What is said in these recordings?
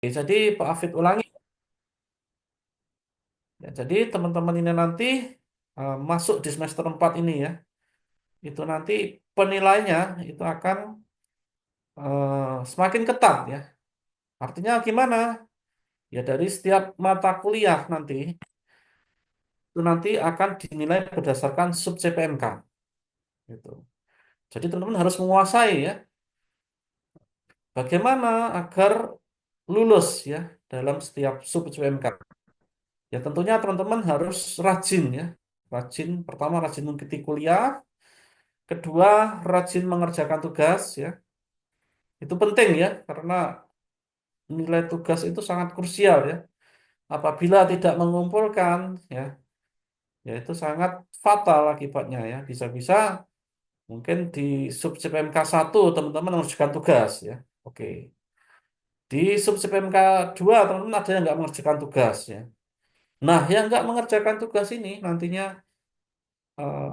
Jadi Pak Afid ulangi. Ya, jadi teman-teman ini nanti masuk di semester 4 ini ya. Itu nanti penilainya itu akan semakin ketat ya. Artinya gimana? Ya dari setiap mata kuliah nanti itu nanti akan dinilai berdasarkan sub CPMK gitu. Jadi teman-teman harus menguasai ya bagaimana agar lulus ya dalam setiap sub CPMK. Ya tentunya teman-teman harus rajin ya. Rajin pertama rajin mengikuti kuliah, kedua rajin mengerjakan tugas ya. Itu penting ya karena nilai tugas itu sangat krusial ya. Apabila tidak mengumpulkan ya, ya itu sangat fatal akibatnya ya. Bisa-bisa mungkin di sub CPMK 1 teman-teman mengerjakan tugas ya. Oke. Di sub CPMK 2 teman-teman ada yang nggak mengerjakan tugas ya. Nah, yang nggak mengerjakan tugas ini nantinya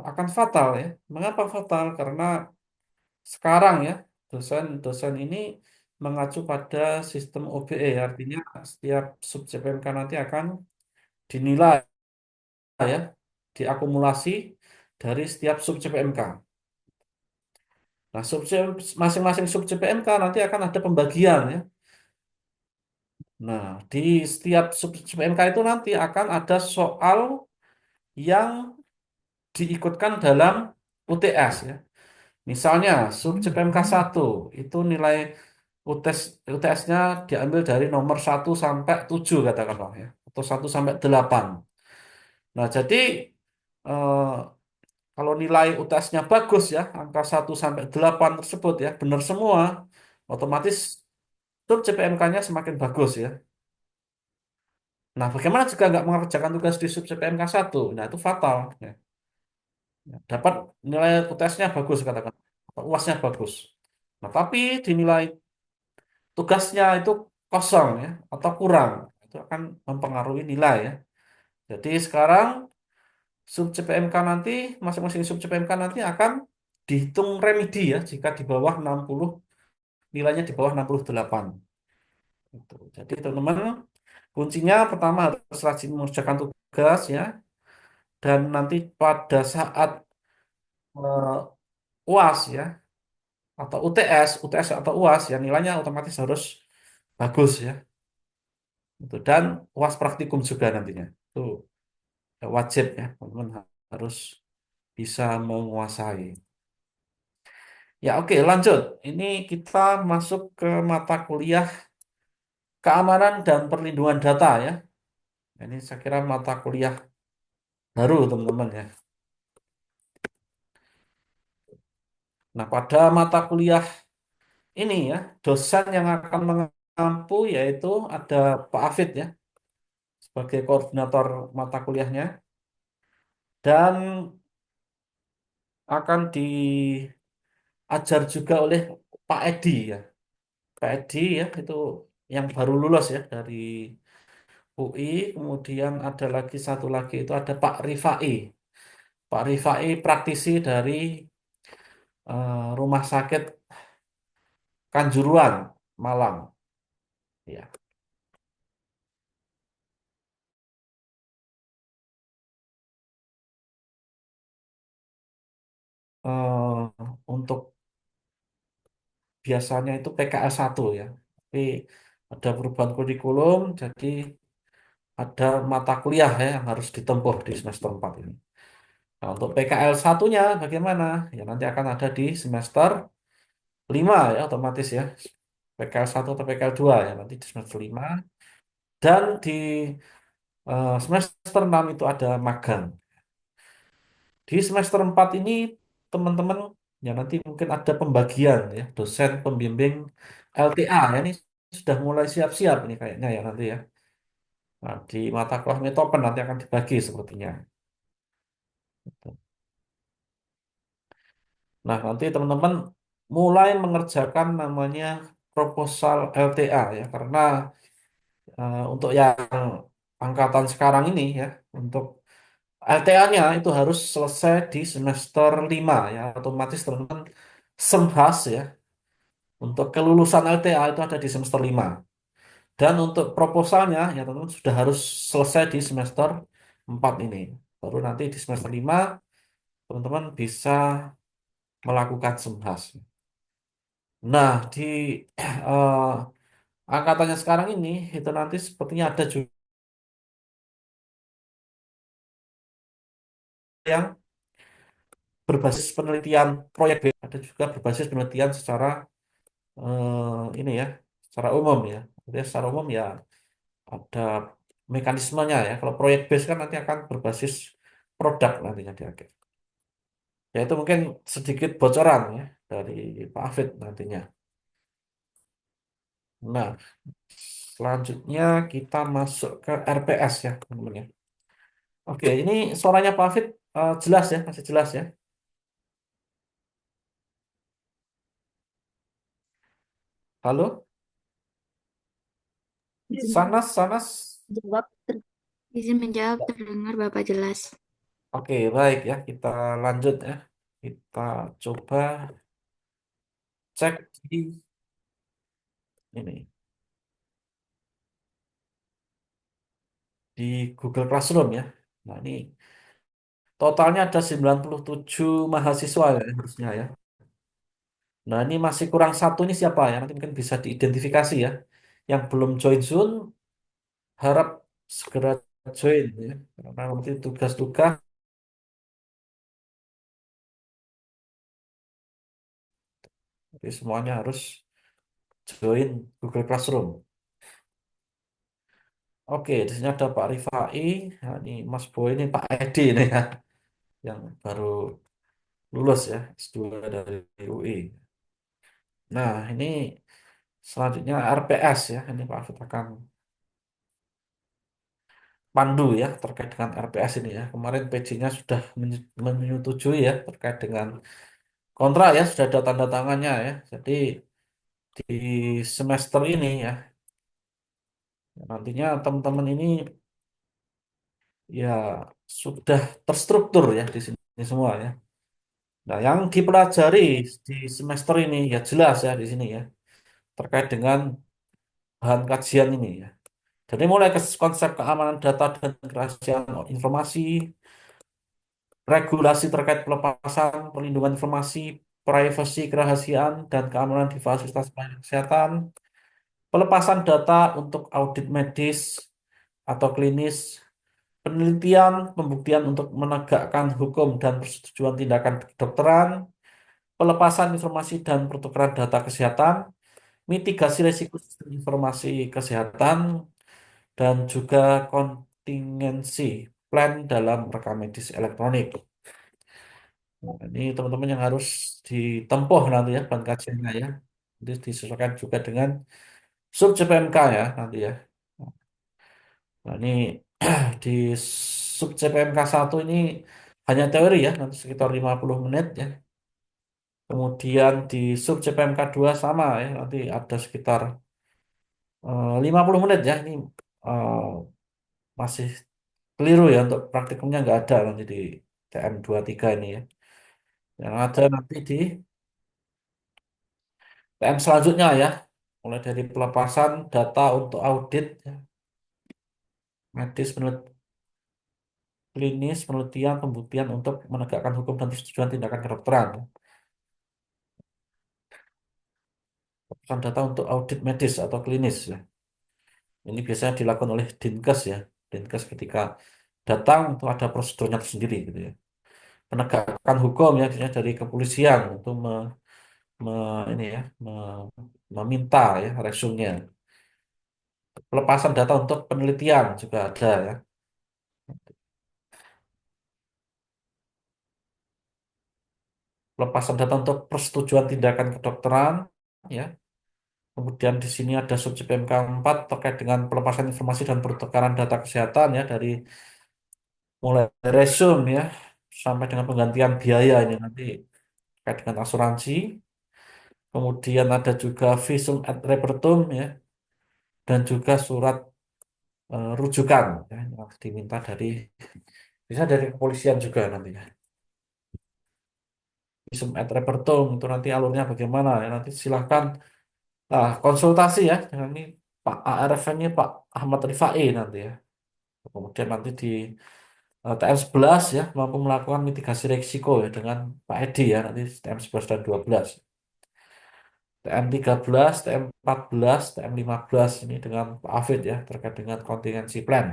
akan fatal ya. Mengapa fatal? Karena sekarang ya dosen-dosen ini mengacu pada sistem OBE, artinya setiap sub CPMK nanti akan dinilai ya, diakumulasi dari setiap sub CPMK. Nah, masing-masing sub CPMK nanti akan ada pembagian ya. Nah, di setiap sub CPMK itu nanti akan ada soal yang diikutkan dalam UTS ya. Misalnya sub CPMK 1 itu nilai UTS-nya diambil dari nomor 1 sampai 7 katakanlah ya, atau 1 sampai 8. Nah, jadi eh, kalau nilai UTS-nya bagus ya, angka 1 sampai 8 tersebut ya, benar semua, otomatis sub CPMK-nya semakin bagus ya. Nah, bagaimana jika nggak mengerjakan tugas di sub CPMK 1? Nah, itu fatal. Ya. Dapat nilai UTS-nya bagus katakan, atau UAS-nya bagus. Nah, tapi dinilai tugasnya itu kosong ya, atau kurang. Itu akan mempengaruhi nilai ya. Jadi sekarang sub CPMK nanti, masing-masing sub CPMK nanti akan dihitung remedi ya, jika di bawah 60, nilainya di bawah 68. Gitu. Jadi teman-teman, kuncinya pertama harus rajin mengerjakan tugas ya, dan nanti pada saat UAS ya, atau UTS atau UAS ya nilainya otomatis harus bagus ya. Itu dan UAS praktikum juga nantinya. Itu wajib ya, teman-teman harus bisa menguasai. Ya oke, lanjut. Ini kita masuk ke mata kuliah keamanan dan perlindungan data ya. Ini saya kira mata kuliah baru teman-teman ya. Nah, pada mata kuliah ini ya, dosen yang akan mengampu yaitu ada Pak Afid ya, sebagai koordinator mata kuliahnya. Dan akan diajar juga oleh Pak Edi ya. Pak Edi ya, itu yang baru lulus ya dari UI. Kemudian ada lagi satu lagi itu ada Pak Rifai. Pak Rifai praktisi dari Rumah Sakit Kanjuruan, Malang. Ya. Untuk biasanya itu PKL 1 ya. Tapi ada perubahan kurikulum, jadi ada mata kuliah ya yang harus ditempuh di semester 4 ini. Nah, untuk PKL satunya bagaimana? Ya nanti akan ada di semester 5 ya otomatis ya. PKL 1 atau PKL 2 ya nanti di semester 5. Dan di semester 6 itu ada magang. Di semester 4 ini teman-teman ya nanti mungkin ada pembagian ya dosen pembimbing LTA ya ini sudah mulai siap-siap ini kayaknya ya nanti ya. Nah, di mata kelas Metopen nanti akan dibagi sepertinya. Nah, nanti teman-teman mulai mengerjakan namanya proposal LTA ya, karena untuk yang angkatan sekarang ini ya, untuk LTA-nya itu harus selesai di semester 5 ya, otomatis teman-teman sembas ya, untuk kelulusan LTA itu ada di semester 5. Dan untuk proposalnya ya teman-teman sudah harus selesai di semester 4 ini. Baru nanti di semester 5 teman-teman bisa melakukan semhas. Nah, di eh, angkatannya sekarang ini itu nanti sepertinya ada juga yang berbasis penelitian proyek, ada juga berbasis penelitian secara ini ya, secara umum ya. Jadi secara umum ya ada mekanismenya ya. Kalau proyek base kan nanti akan berbasis produk nantinya di akhir. Ya itu mungkin sedikit bocoran ya dari Pak Afid nantinya. Nah, selanjutnya kita masuk ke RPS ya teman-teman ya. Oke, ini suaranya Pak Afid jelas ya, masih jelas ya. Halo, Izin Sanas, Sanas. menjawab, izin menjawab terdengar Bapak jelas. Oke, baik ya, kita lanjut ya. Kita coba cek di ini di Google Classroom ya. Nah, ini totalnya ada 97 mahasiswa ya harusnya ya. Nah, ini masih kurang satu ini siapa ya? Nanti mungkin bisa diidentifikasi ya. Yang belum join Zoom, harap segera join ya. Karena nanti tugas-tugas, jadi semuanya harus join Google Classroom. Oke, di sini ada Pak Rifai, nah, ini Mas Boy, ini Pak Edi ini ya, yang baru lulus ya, S2 dari UI. Nah, ini selanjutnya RPS ya, ini Pak Afid akan pandu ya terkait dengan RPS ini ya. Kemarin PJ-nya sudah menyetujui ya terkait dengan kontrak ya, sudah ada tanda tangannya ya. Jadi di semester ini ya, nantinya teman-teman ini ya sudah terstruktur ya di sini semua ya. Nah, yang dipelajari di semester ini ya jelas ya di sini ya terkait dengan bahan kajian ini ya. Jadi mulai ke konsep keamanan data dan kerahasiaan informasi, regulasi terkait pelepasan, perlindungan informasi, privasi, kerahasiaan, dan keamanan di fasilitas pelayanan kesehatan, pelepasan data untuk audit medis atau klinis, penelitian, pembuktian untuk menegakkan hukum dan persetujuan tindakan kedokteran, pelepasan informasi dan pertukaran data kesehatan, mitigasi risiko sistem informasi kesehatan, dan juga kontingensi plan dalam rekam medis elektronik. Nah, ini teman-teman yang harus ditempuh nanti ya bahan kajiannya ya. Jadi disesuaikan juga dengan sub CPMK ya nanti ya. Nah, ini di sub CPMK 1 ini hanya teori ya, nanti sekitar 50 menit ya. Kemudian di sub CPMK 2 sama ya, nanti ada sekitar 50 menit ya. Ini eh, masih keliru ya untuk praktikumnya nggak ada nanti di TM 3 ini ya. Yang ada nanti di TM selanjutnya ya. Mulai dari pelepasan data untuk audit ya, medis, klinis, penelitian, pembuktian untuk menegakkan hukum dan persetujuan tindakan kedokteran. Pelepasan data untuk audit medis atau klinis ya. Ini biasanya dilakukan oleh Dinkes ya. Dinkes ketika datang itu ada prosedurnya tersendiri gitu ya. Penegakan hukum ya, biasanya dari kepolisian untuk ini ya, meminta ya resumnya. Pelepasan data untuk penelitian juga ada ya. Pelepasan data untuk persetujuan tindakan kedokteran ya. Kemudian di sini ada subjek PMK 4 terkait dengan pelepasan informasi dan pertukaran data kesehatan ya dari mulai resume ya sampai dengan penggantian biaya ini nanti terkait dengan asuransi. Kemudian ada juga visum et repertum ya dan juga surat rujukan ya, yang diminta dari bisa dari kepolisian juga nantinya. Visum et repertum itu nanti alurnya bagaimana ya nanti silahkan konsultasi ya dengan ini Pak ARF-nya Pak Ahmad Rifai nanti ya. Kemudian nanti di TM11 ya mampu melakukan mitigasi risiko ya dengan Pak Edi ya nanti TM11 dan 12. TM13, TM14, TM15 ini dengan Pak Afid ya terkait dengan contingency plan.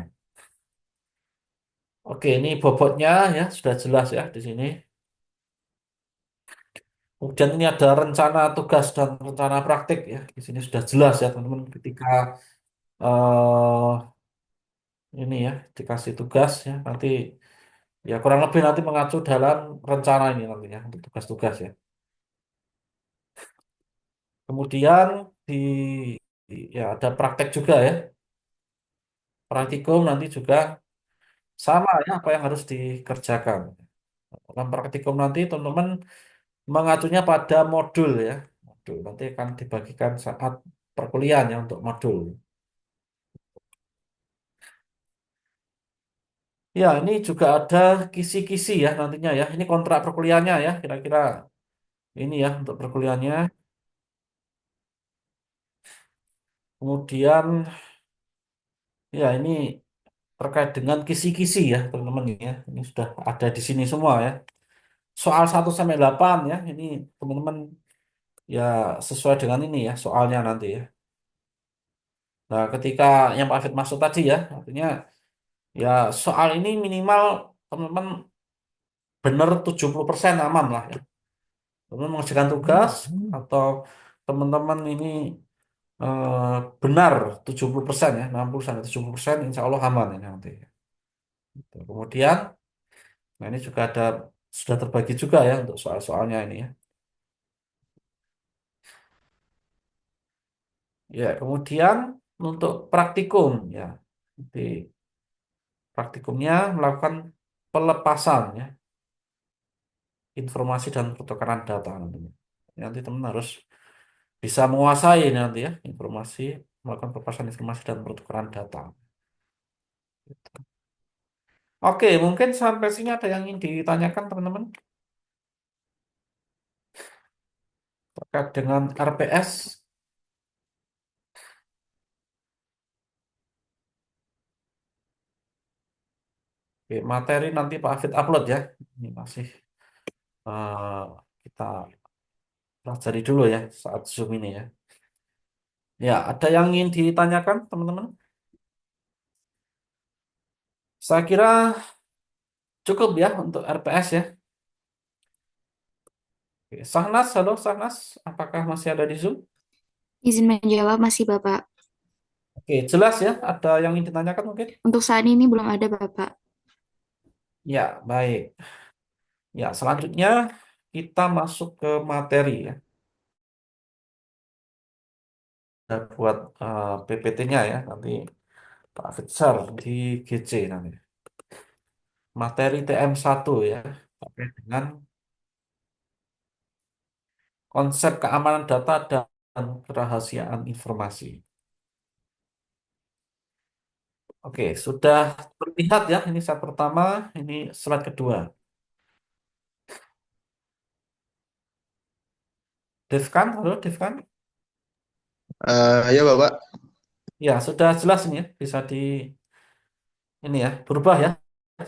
Oke, ini bobotnya ya sudah jelas ya di sini. Kemudian ini ada rencana tugas dan rencana praktik ya. Di sini sudah jelas ya teman-teman ketika eh ini ya dikasih tugas ya nanti ya kurang lebih nanti mengacu dalam rencana ini nantinya untuk tugas-tugas ya. Kemudian di ya ada praktek juga ya. Praktikum nanti juga sama ya apa yang harus dikerjakan. Dalam praktikum nanti teman-teman mengacunya pada modul ya. Modul nanti akan dibagikan saat perkuliahan ya untuk modul. Ya, ini juga ada kisi-kisi ya nantinya ya. Ini kontrak perkuliahannya ya, kira-kira ini ya untuk perkuliahannya. Kemudian ya ini terkait dengan kisi-kisi ya teman-teman ya. Ini sudah ada di sini semua ya. Soal 1 sampai 8 ya. Ini teman-teman ya sesuai dengan ini ya soalnya nanti ya. Nah, ketika yang Pak Afid masuk tadi ya, artinya ya soal ini minimal teman-teman benar 70% aman lah ya. Teman-teman mengerjakan tugas atau teman-teman ini eh, benar 70% ya, 60 sampai 70% insya Allah aman ini nanti. Gitu. Kemudian, nah ini juga ada sudah terbagi juga ya untuk soal-soalnya ini ya. Ya, kemudian untuk praktikum ya, nanti praktikumnya melakukan pelepasan ya, informasi dan pertukaran data nantinya. Nanti teman harus bisa menguasai nanti ya informasi, melakukan pelepasan informasi dan pertukaran data. Oke, mungkin sampai sini ada yang ingin ditanyakan teman-teman terkait dengan RPS. Oke, materi nanti Pak Afid upload ya. Ini masih eh, kita pelajari dulu ya saat Zoom ini ya. Ya, ada yang ingin ditanyakan teman-teman? Saya kira cukup ya untuk RPS ya. Oke, Sahnas, halo Sahnas, apakah masih ada di Zoom? Izin menjawab masih Bapak. Oke, jelas ya. Ada yang ingin ditanyakan mungkin? Untuk saat ini belum ada Bapak. Ya, baik. Ya, selanjutnya kita masuk ke materi ya. Kita buat PPT-nya ya nanti Pak Fitsar di GC nanti. Materi TM1 ya, terkait dengan konsep keamanan data dan kerahasiaan informasi. Oke, sudah terlihat ya, ini slide pertama, ini slide kedua. Devkan, halo Devkan. Ya Bapak, Ya, sudah jelas ini ya, bisa di ini ya, berubah ya,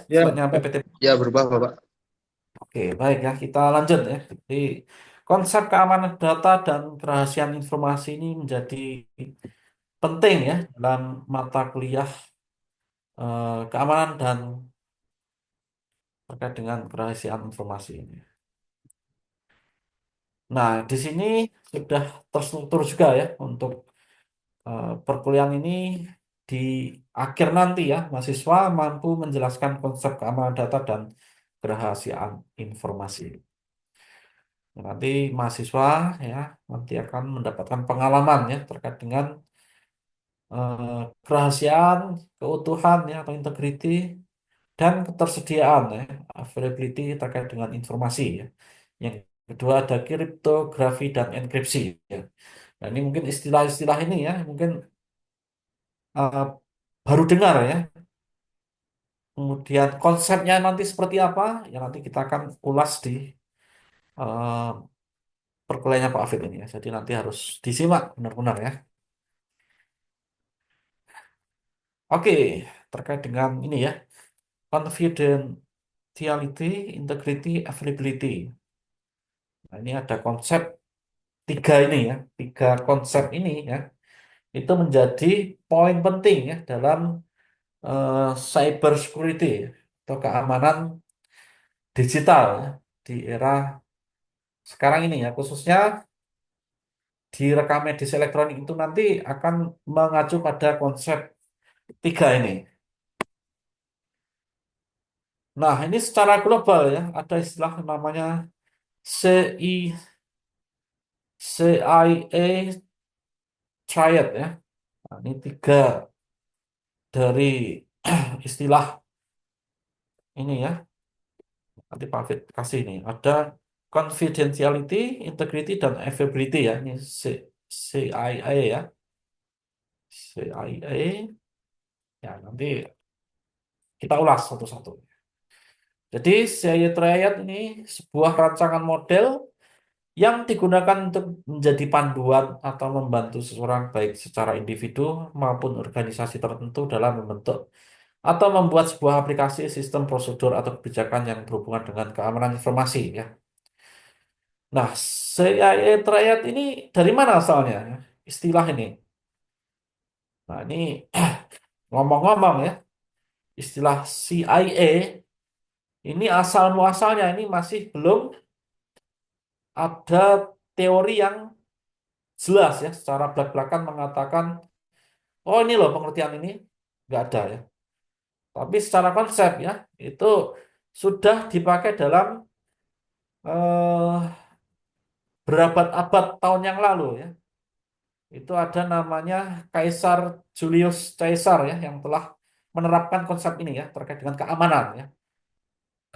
ya, slide-nya PPT. ya berubah Bapak. Oke, baik ya, kita lanjut ya. Jadi, konsep keamanan data dan kerahasiaan informasi ini menjadi penting ya dalam mata kuliah keamanan dan terkait dengan kerahasiaan informasi ini. Nah, di sini sudah terstruktur juga ya untuk perkuliahan ini di akhir nanti ya, mahasiswa mampu menjelaskan konsep keamanan data dan kerahasiaan informasi. Nanti mahasiswa ya nanti akan mendapatkan pengalaman ya terkait dengan kerahasiaan, keutuhan ya atau integriti dan ketersediaan ya, availability terkait dengan informasi ya. Yang kedua ada kriptografi dan enkripsi ya. Nah, ini mungkin istilah-istilah ini ya, mungkin eh, baru dengar ya. Kemudian konsepnya nanti seperti apa? Ya nanti kita akan ulas di eh, perkuliahannya Pak Afid ini ya. Jadi nanti harus disimak benar-benar ya. Oke, terkait dengan ini ya, confidentiality, integrity, availability. Nah, ini ada konsep tiga ini ya, tiga konsep ini ya, itu menjadi poin penting ya dalam cyber security ya, atau keamanan digital ya, di era sekarang ini ya, khususnya di rekam medis elektronik itu nanti akan mengacu pada konsep tiga ini. Nah, ini secara global ya, ada istilah namanya CI, CIA Triad ya. Nah, ini tiga dari istilah ini ya. Nanti Pak Fit kasih ini. Ada confidentiality, integrity, dan availability ya. Ini CIA ya. CIA. Ya, nanti kita ulas satu-satu. Jadi CIA Triad ini sebuah rancangan model yang digunakan untuk menjadi panduan atau membantu seseorang baik secara individu maupun organisasi tertentu dalam membentuk atau membuat sebuah aplikasi, sistem, prosedur, atau kebijakan yang berhubungan dengan keamanan informasi ya. Nah, CIA Triad ini dari mana asalnya? Istilah ini. Nah, ini ngomong-ngomong ya, istilah CIA ini asal muasalnya ini masih belum ada teori yang jelas ya, secara belak-belakan mengatakan, oh ini loh pengertian ini, nggak ada ya. Tapi secara konsep ya, itu sudah dipakai dalam eh, berabad-abad tahun yang lalu ya. Itu ada namanya Kaisar Julius Caesar ya yang telah menerapkan konsep ini ya terkait dengan keamanan ya.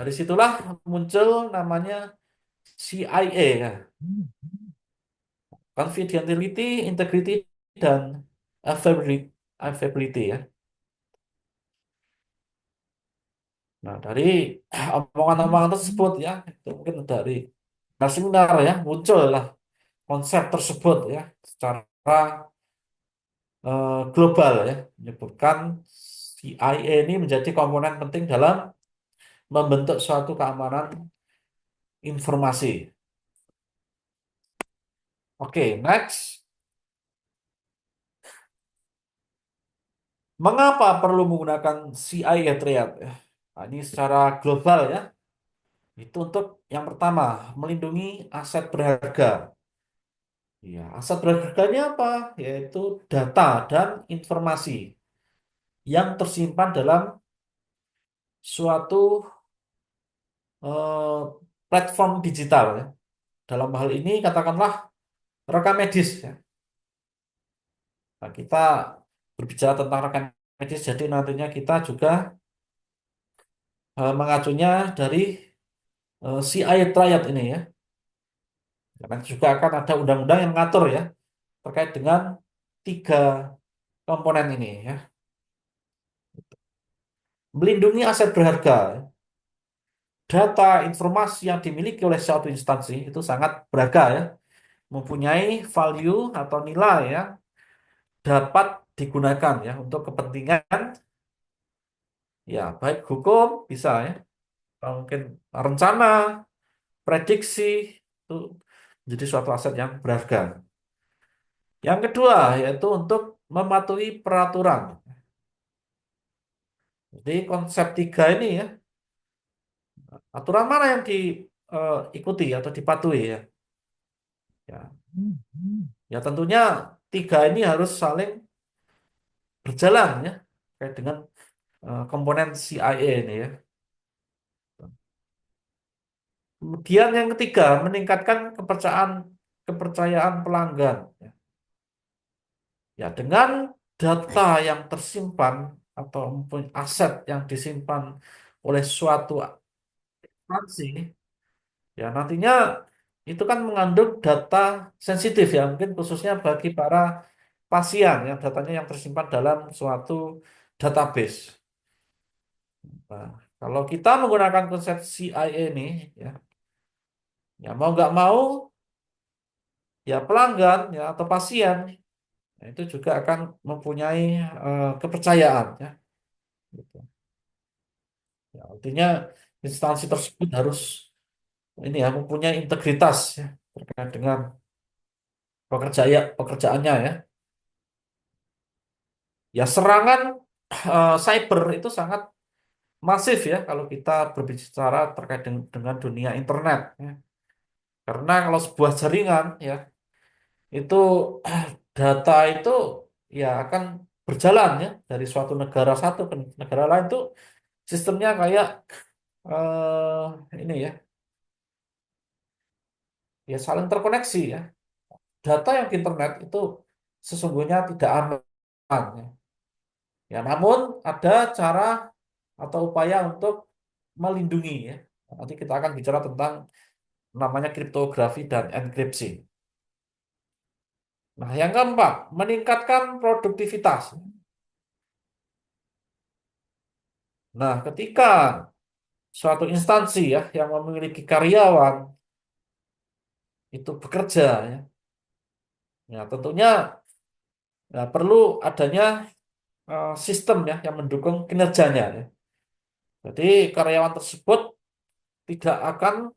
Dari situlah muncul namanya CIA ya. Confidentiality, integrity, dan availability ya. Nah, dari omongan-omongan tersebut ya, itu mungkin dari seminar ya muncullah konsep tersebut ya secara global ya, menyebutkan CIA ini menjadi komponen penting dalam membentuk suatu keamanan informasi. Oke, next. Mengapa perlu menggunakan CIA Triad? Nah, ini secara global ya. Itu untuk yang pertama, melindungi aset berharga. Ya, aset berharganya apa? Yaitu data dan informasi yang tersimpan dalam suatu eh, platform digital ya. Dalam hal ini katakanlah rekam medis ya. Nah, kita berbicara tentang rekam medis, jadi nantinya kita juga mengacunya dari CI Triad ini ya. Karena juga akan ada undang-undang yang mengatur ya terkait dengan tiga komponen ini ya. Melindungi aset berharga, data, informasi yang dimiliki oleh suatu instansi itu sangat berharga ya, mempunyai value atau nilai ya, dapat digunakan ya untuk kepentingan ya baik hukum bisa ya, atau mungkin rencana, prediksi itu menjadi suatu aset yang berharga. Yang kedua yaitu untuk mematuhi peraturan. Jadi konsep tiga ini ya, aturan mana yang diikuti atau dipatuhi ya. Ya, ya tentunya tiga ini harus saling berjalan ya, kayak dengan komponen CIA ini ya. Kemudian yang ketiga, meningkatkan kepercayaan kepercayaan pelanggan. Ya, ya, dengan data yang tersimpan atau aset yang disimpan oleh suatu instansi, ya nantinya itu kan mengandung data sensitif ya, mungkin khususnya bagi para pasien yang datanya yang tersimpan dalam suatu database. Nah, kalau kita menggunakan konsep CIA ini, ya, ya mau nggak mau, ya pelanggan ya atau pasien Nah, itu juga akan mempunyai kepercayaan ya. Gitu. Ya, artinya instansi tersebut harus ini ya mempunyai integritas ya terkait dengan pekerjaannya ya. Ya serangan cyber itu sangat masif ya kalau kita berbicara terkait dengan dunia internet ya. Karena kalau sebuah jaringan ya itu data itu ya akan berjalan ya dari suatu negara satu ke negara lain itu sistemnya kayak ini ya ya saling terkoneksi ya. Data yang di internet itu sesungguhnya tidak aman ya. Ya, namun ada cara atau upaya untuk melindungi ya. Nanti kita akan bicara tentang namanya kriptografi dan enkripsi. Nah, yang keempat, meningkatkan produktivitas. Nah, ketika suatu instansi ya yang memiliki karyawan itu bekerja ya, ya tentunya ya, perlu adanya sistem ya yang mendukung kinerjanya ya. Jadi karyawan tersebut tidak akan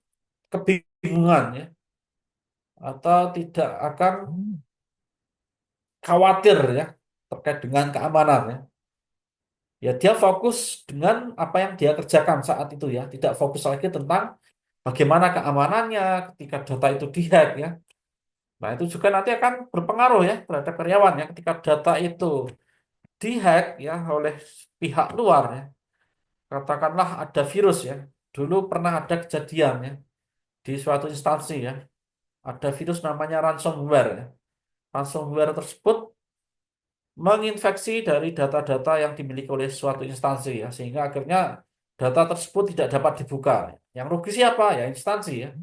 kebingungan ya atau tidak akan khawatir ya terkait dengan keamanan ya. Ya dia fokus dengan apa yang dia kerjakan saat itu ya, tidak fokus lagi tentang bagaimana keamanannya ketika data itu dihack ya. Nah, itu juga nanti akan berpengaruh ya terhadap karyawan ya ketika data itu dihack ya oleh pihak luar ya. Katakanlah ada virus ya. Dulu pernah ada kejadian ya di suatu instansi ya. Ada virus namanya ransomware ya. Ransomware tersebut menginfeksi dari data-data yang dimiliki oleh suatu instansi ya, sehingga akhirnya data tersebut tidak dapat dibuka. Yang rugi siapa? Ya instansi ya.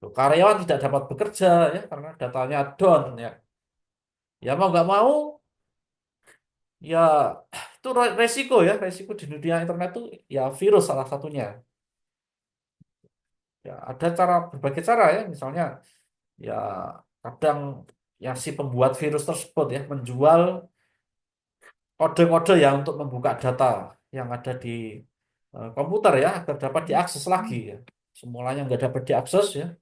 Loh, karyawan tidak dapat bekerja ya karena datanya down ya. Ya mau nggak mau ya itu resiko ya, resiko di dunia internet itu ya virus salah satunya. Ya ada berbagai cara ya, misalnya ya kadang ya si pembuat virus tersebut ya menjual kode-kode ya untuk membuka data yang ada di komputer ya agar dapat diakses lagi ya. Semulanya nggak dapat diakses ya.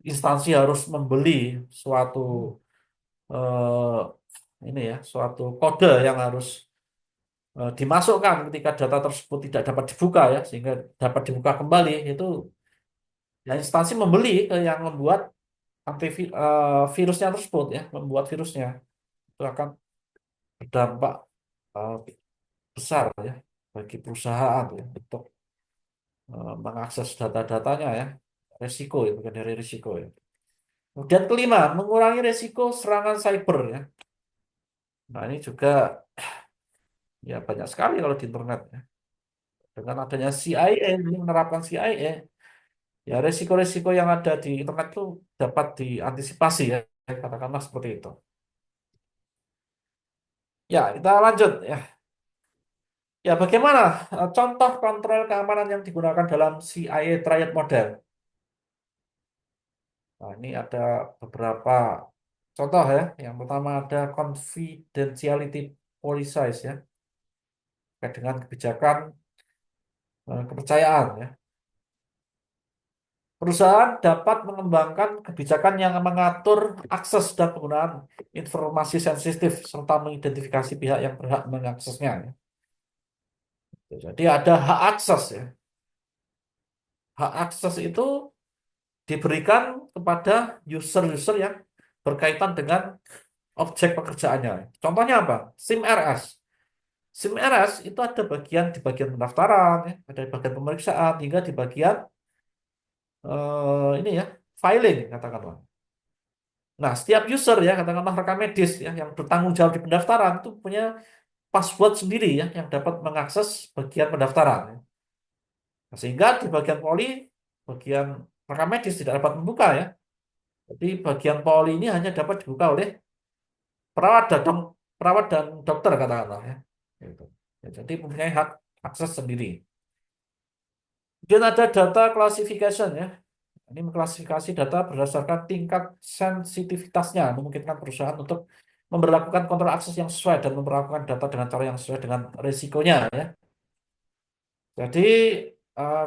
Instansi harus membeli suatu eh, ini ya, suatu kode yang harus dimasukkan ketika data tersebut tidak dapat dibuka ya, sehingga dapat dibuka kembali itu ya instansi membeli ke yang membuat virusnya tersebut ya, membuat virusnya itu akan berdampak eh, besar ya bagi perusahaan ya untuk mengakses data-datanya ya. Resiko itu bukan dari risiko ya. Kemudian kelima, mengurangi resiko serangan cyber ya. Nah, ini juga ya banyak sekali kalau di internet ya. Dengan adanya CIA, ini menerapkan CIA, ya resiko-resiko yang ada di internet itu dapat diantisipasi ya. Katakanlah seperti itu. Ya, kita lanjut ya. Ya, bagaimana contoh kontrol keamanan yang digunakan dalam CIA Triad model? Nah, ini ada beberapa contoh ya. Yang pertama ada confidentiality policies ya, terkait dengan kebijakan kepercayaan ya. Perusahaan dapat mengembangkan kebijakan yang mengatur akses dan penggunaan informasi sensitif serta mengidentifikasi pihak yang berhak mengaksesnya ya. Jadi ada hak akses ya. Hak akses itu diberikan kepada user-user yang berkaitan dengan objek pekerjaannya. Contohnya apa? SIM RS. SIM RS itu ada di bagian pendaftaran, ya, ada di bagian pemeriksaan, hingga di bagian ini ya filing katakanlah. Nah, setiap user ya katakanlah rekam medis ya yang bertanggung jawab di pendaftaran itu punya password sendiri ya yang dapat mengakses bagian pendaftaran. Ya. Nah, sehingga di bagian poli, bagian rekam medis tidak dapat membuka ya. Jadi bagian poli ini hanya dapat dibuka oleh perawat dan perawat dan dokter katakanlah ya. Gitu. Ya, jadi mempunyai hak akses sendiri. Kemudian ada data classification ya. Ini mengklasifikasi data berdasarkan tingkat sensitivitasnya, memungkinkan perusahaan untuk memberlakukan kontrol akses yang sesuai dan memperlakukan data dengan cara yang sesuai dengan risikonya ya. Jadi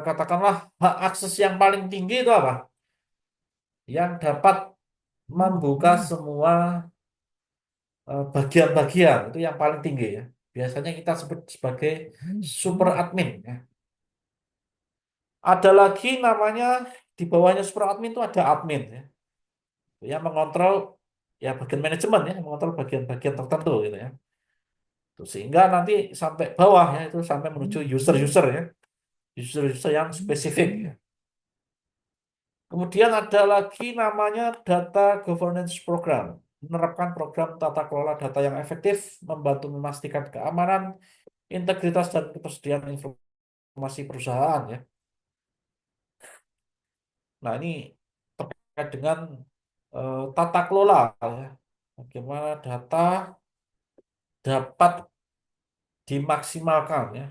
katakanlah hak akses yang paling tinggi itu apa? Yang dapat membuka semua bagian-bagian itu yang paling tinggi ya. Biasanya kita sebut sebagai super admin ya. Ada lagi namanya di bawahnya super admin itu ada admin ya. Yang mengontrol ya bagian manajemen ya, mengontrol bagian-bagian tertentu gitu ya. Tuh, sehingga nanti sampai bawah ya itu sampai menuju user-user ya. User-user yang spesifik ya. Kemudian ada lagi namanya data governance program. Menerapkan program tata kelola data yang efektif, membantu memastikan keamanan, integritas dan ketersediaan informasi perusahaan ya. Nah, ini terkait dengan tata kelola ya. Bagaimana data dapat dimaksimalkan ya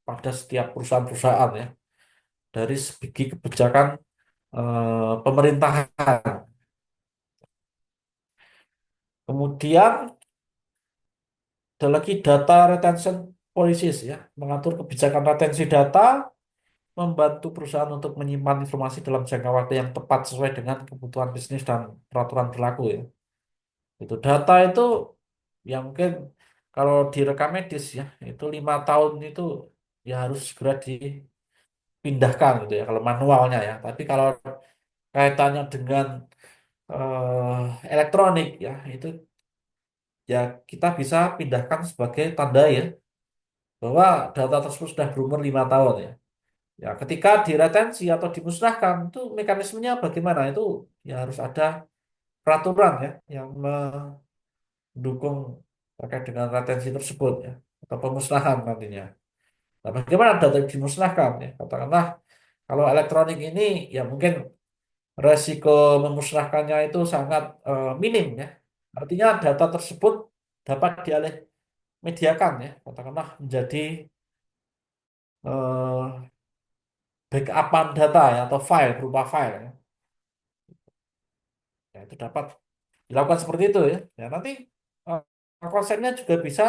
pada setiap perusahaan-perusahaan ya dari segi kebijakan pemerintahan. Kemudian ada lagi data retention policies ya, mengatur kebijakan retensi data, membantu perusahaan untuk menyimpan informasi dalam jangka waktu yang tepat sesuai dengan kebutuhan bisnis dan peraturan berlaku ya. Itu data itu yang mungkin kalau di rekam medis ya itu 5 tahun itu ya harus segera dipindahkan gitu ya kalau manualnya ya. Tapi kalau kaitannya dengan elektronik ya itu ya kita bisa pindahkan sebagai tanda ya bahwa data tersebut sudah berumur 5 tahun ya. Ya, ketika diretensi atau dimusnahkan itu mekanismenya bagaimana itu ya harus ada peraturan ya yang mendukung terkait dengan retensi tersebut ya atau pemusnahan nantinya. Nah, bagaimana data dimusnahkan ya? Katakanlah kalau elektronik ini ya mungkin resiko memusnahkannya itu sangat minim ya. Artinya data tersebut dapat dialih mediakan ya, katakanlah menjadi eh, backupan data ya atau file berupa file ya. Ya, itu dapat dilakukan seperti itu ya. Ya nanti konsepnya juga bisa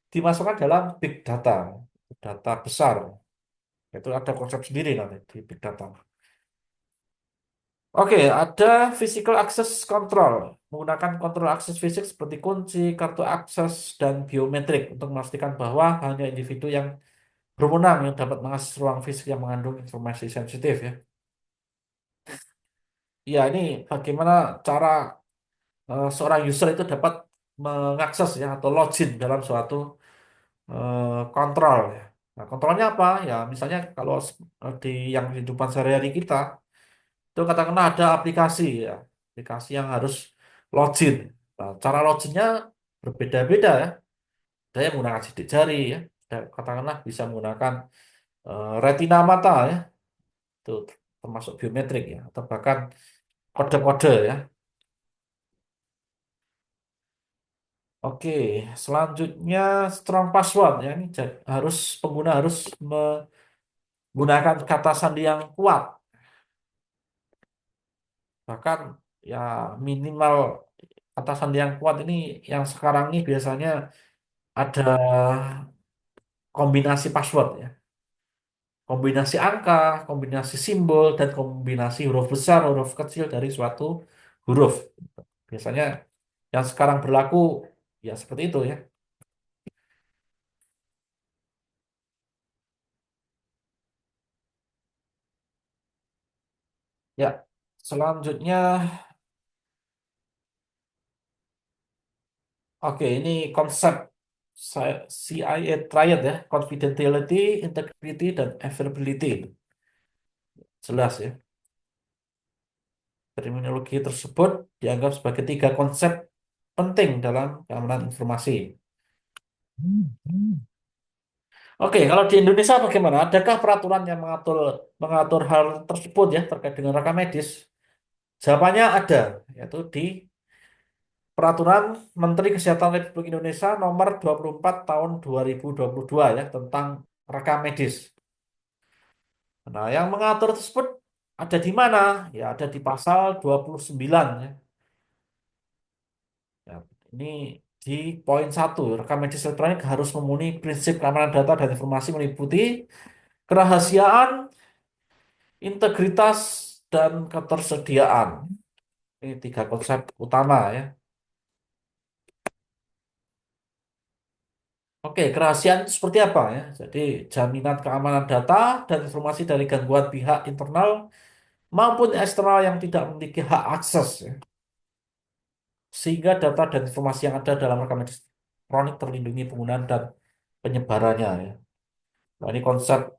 dimasukkan dalam big data, data besar. Itu ada konsep sendiri nanti di big data. Oke, ada physical access control, menggunakan kontrol akses fisik seperti kunci, kartu akses, dan biometrik untuk memastikan bahwa hanya individu yang berwenang yang dapat mengakses ruang fisik yang mengandung informasi sensitif ya. Ya, ini bagaimana cara seorang user itu dapat mengakses ya atau login dalam suatu kontrol ya. Nah, kontrolnya apa? Ya, misalnya kalau di yang kehidupan sehari-hari kita itu katakanlah ada aplikasi ya, aplikasi yang harus login. Nah, cara loginnya berbeda-beda ya. Ada yang menggunakan sidik jari ya, ada, katakanlah bisa menggunakan retina mata ya, itu termasuk biometrik ya, atau bahkan kode-kode ya. Oke, selanjutnya strong password ya ini harus pengguna harus menggunakan kata sandi yang kuat, bahkan ya minimal kata sandi yang kuat ini yang sekarang ini biasanya ada kombinasi password ya, kombinasi angka, kombinasi simbol dan kombinasi huruf besar, huruf kecil dari suatu huruf. Biasanya yang sekarang berlaku ya seperti itu ya. Ya, selanjutnya oke, ini konsep CIA Triad ya, confidentiality, integrity, dan availability. Jelas ya. Terminologi tersebut dianggap sebagai 3 konsep penting dalam keamanan informasi. Oke, kalau di Indonesia bagaimana? Adakah peraturan yang mengatur mengatur hal tersebut ya terkait dengan rekam medis? Jawabannya ada, yaitu di Peraturan Menteri Kesehatan Republik Indonesia Nomor 24 Tahun 2022 ya tentang rekam medis. Nah, yang mengatur tersebut Ada di mana? Ya ada di pasal 29 ya. Ya, ini di poin satu, rekam medis elektronik harus memenuhi prinsip keamanan data dan informasi meliputi kerahasiaan, integritas, dan ketersediaan. Ini tiga konsep utama ya. Oke, kerahasiaan itu seperti apa ya? Jadi, jaminan keamanan data dan informasi dari gangguan pihak internal maupun eksternal yang tidak memiliki hak akses ya. Sehingga data dan informasi yang ada dalam rekam medis elektronik terlindungi penggunaan dan penyebarannya ya. Nah, ini konsep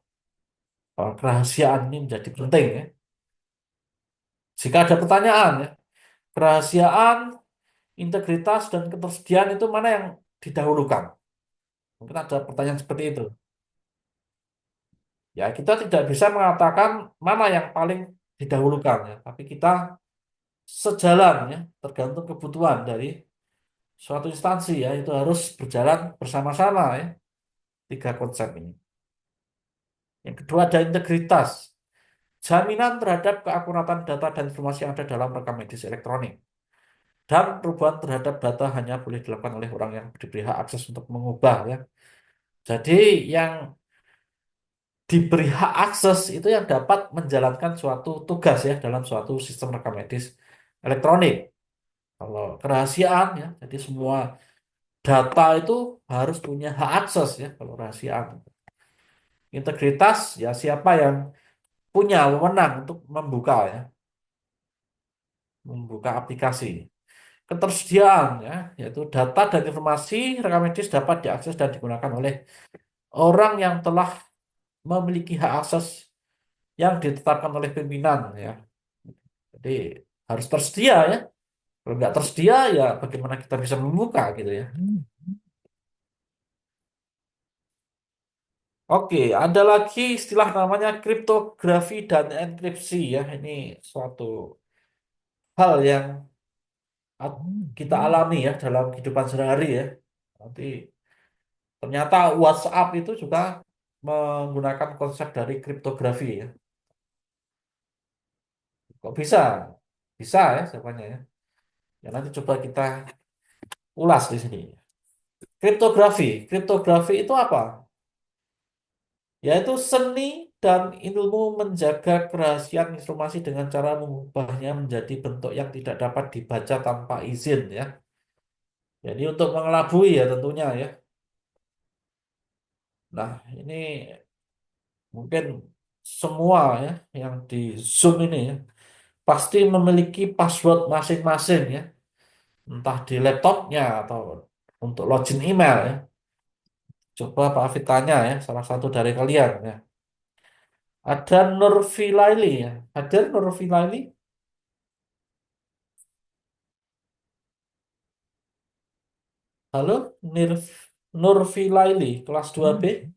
kerahasiaan ini menjadi penting ya. Jika ada pertanyaan ya, kerahasiaan, integritas, dan ketersediaan itu mana yang didahulukan? Mungkin ada pertanyaan seperti itu. Ya, kita tidak bisa mengatakan mana yang paling didahulukan ya, tapi kita sejalan ya, tergantung kebutuhan dari suatu instansi ya, itu harus berjalan bersama-sama ya, tiga konsep ini. Yang kedua ada integritas, jaminan terhadap keakuratan data dan informasi yang ada dalam rekam medis elektronik. Dan perubahan terhadap data hanya boleh dilakukan oleh orang yang diberi hak akses untuk mengubah ya. Jadi yang diberi hak akses itu yang dapat menjalankan suatu tugas ya dalam suatu sistem rekam medis elektronik. Kalau kerahasiaan ya, jadi semua data itu harus punya hak akses ya kalau rahasiaan. Integritas ya siapa yang punya wewenang untuk membuka ya, membuka aplikasi. Ketersediaan ya, yaitu data dan informasi rekam medis dapat diakses dan digunakan oleh orang yang telah memiliki hak akses yang ditetapkan oleh pimpinan ya. Jadi harus tersedia ya. Kalau nggak tersedia ya bagaimana kita bisa membuka gitu ya. Oke, ada lagi istilah namanya kriptografi dan enkripsi ya. Ini suatu hal yang kita alami ya dalam kehidupan sehari-hari ya. Nanti ternyata WhatsApp itu juga menggunakan konsep dari kriptografi ya. Kok bisa? Bisa ya jawabannya ya. Ya nanti coba kita ulas di sini. Kriptografi. Kriptografi itu apa? Yaitu seni dan ilmu menjaga kerahasiaan informasi dengan cara mengubahnya menjadi bentuk yang tidak dapat dibaca tanpa izin ya. Jadi untuk mengelabui ya tentunya ya. Nah, ini mungkin semua ya yang di Zoom ini ya pasti memiliki password masing-masing ya. Entah di laptopnya atau untuk login email ya. Coba Pak Afid tanya ya salah satu dari kalian ya. Ada Nurfi Laili ya. Hadir Nurfi Laili? Halo, Nurfi Laili, kelas 2B.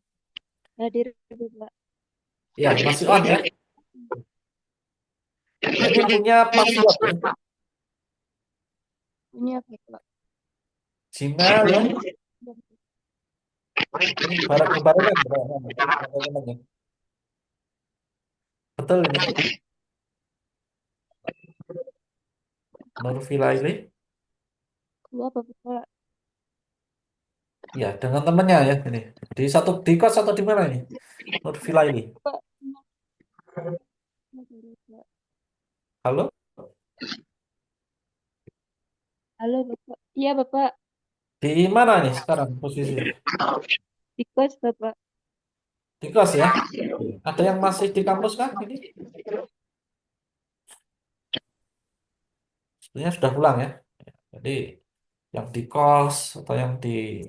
Hadir, Bapak. Ya, masih on ya. Ini punya password ya. Ini apa, Pak? Gmail ya. Ini barat kebarengan teman-teman ya. Betul ini. Nurfi Laili. Lu apa, Pak? Ya, dengan temannya ya ini. Di kos atau di mana ini? Nurfi Laili. Pak, Pak. Halo, Halo, Bapak. Iya, Bapak. di mana nih sekarang posisi? Di kos, Bapak. Di kos ya. Ada yang masih di kampus kah ini? Sebenarnya sudah pulang ya. Jadi yang di kos atau yang di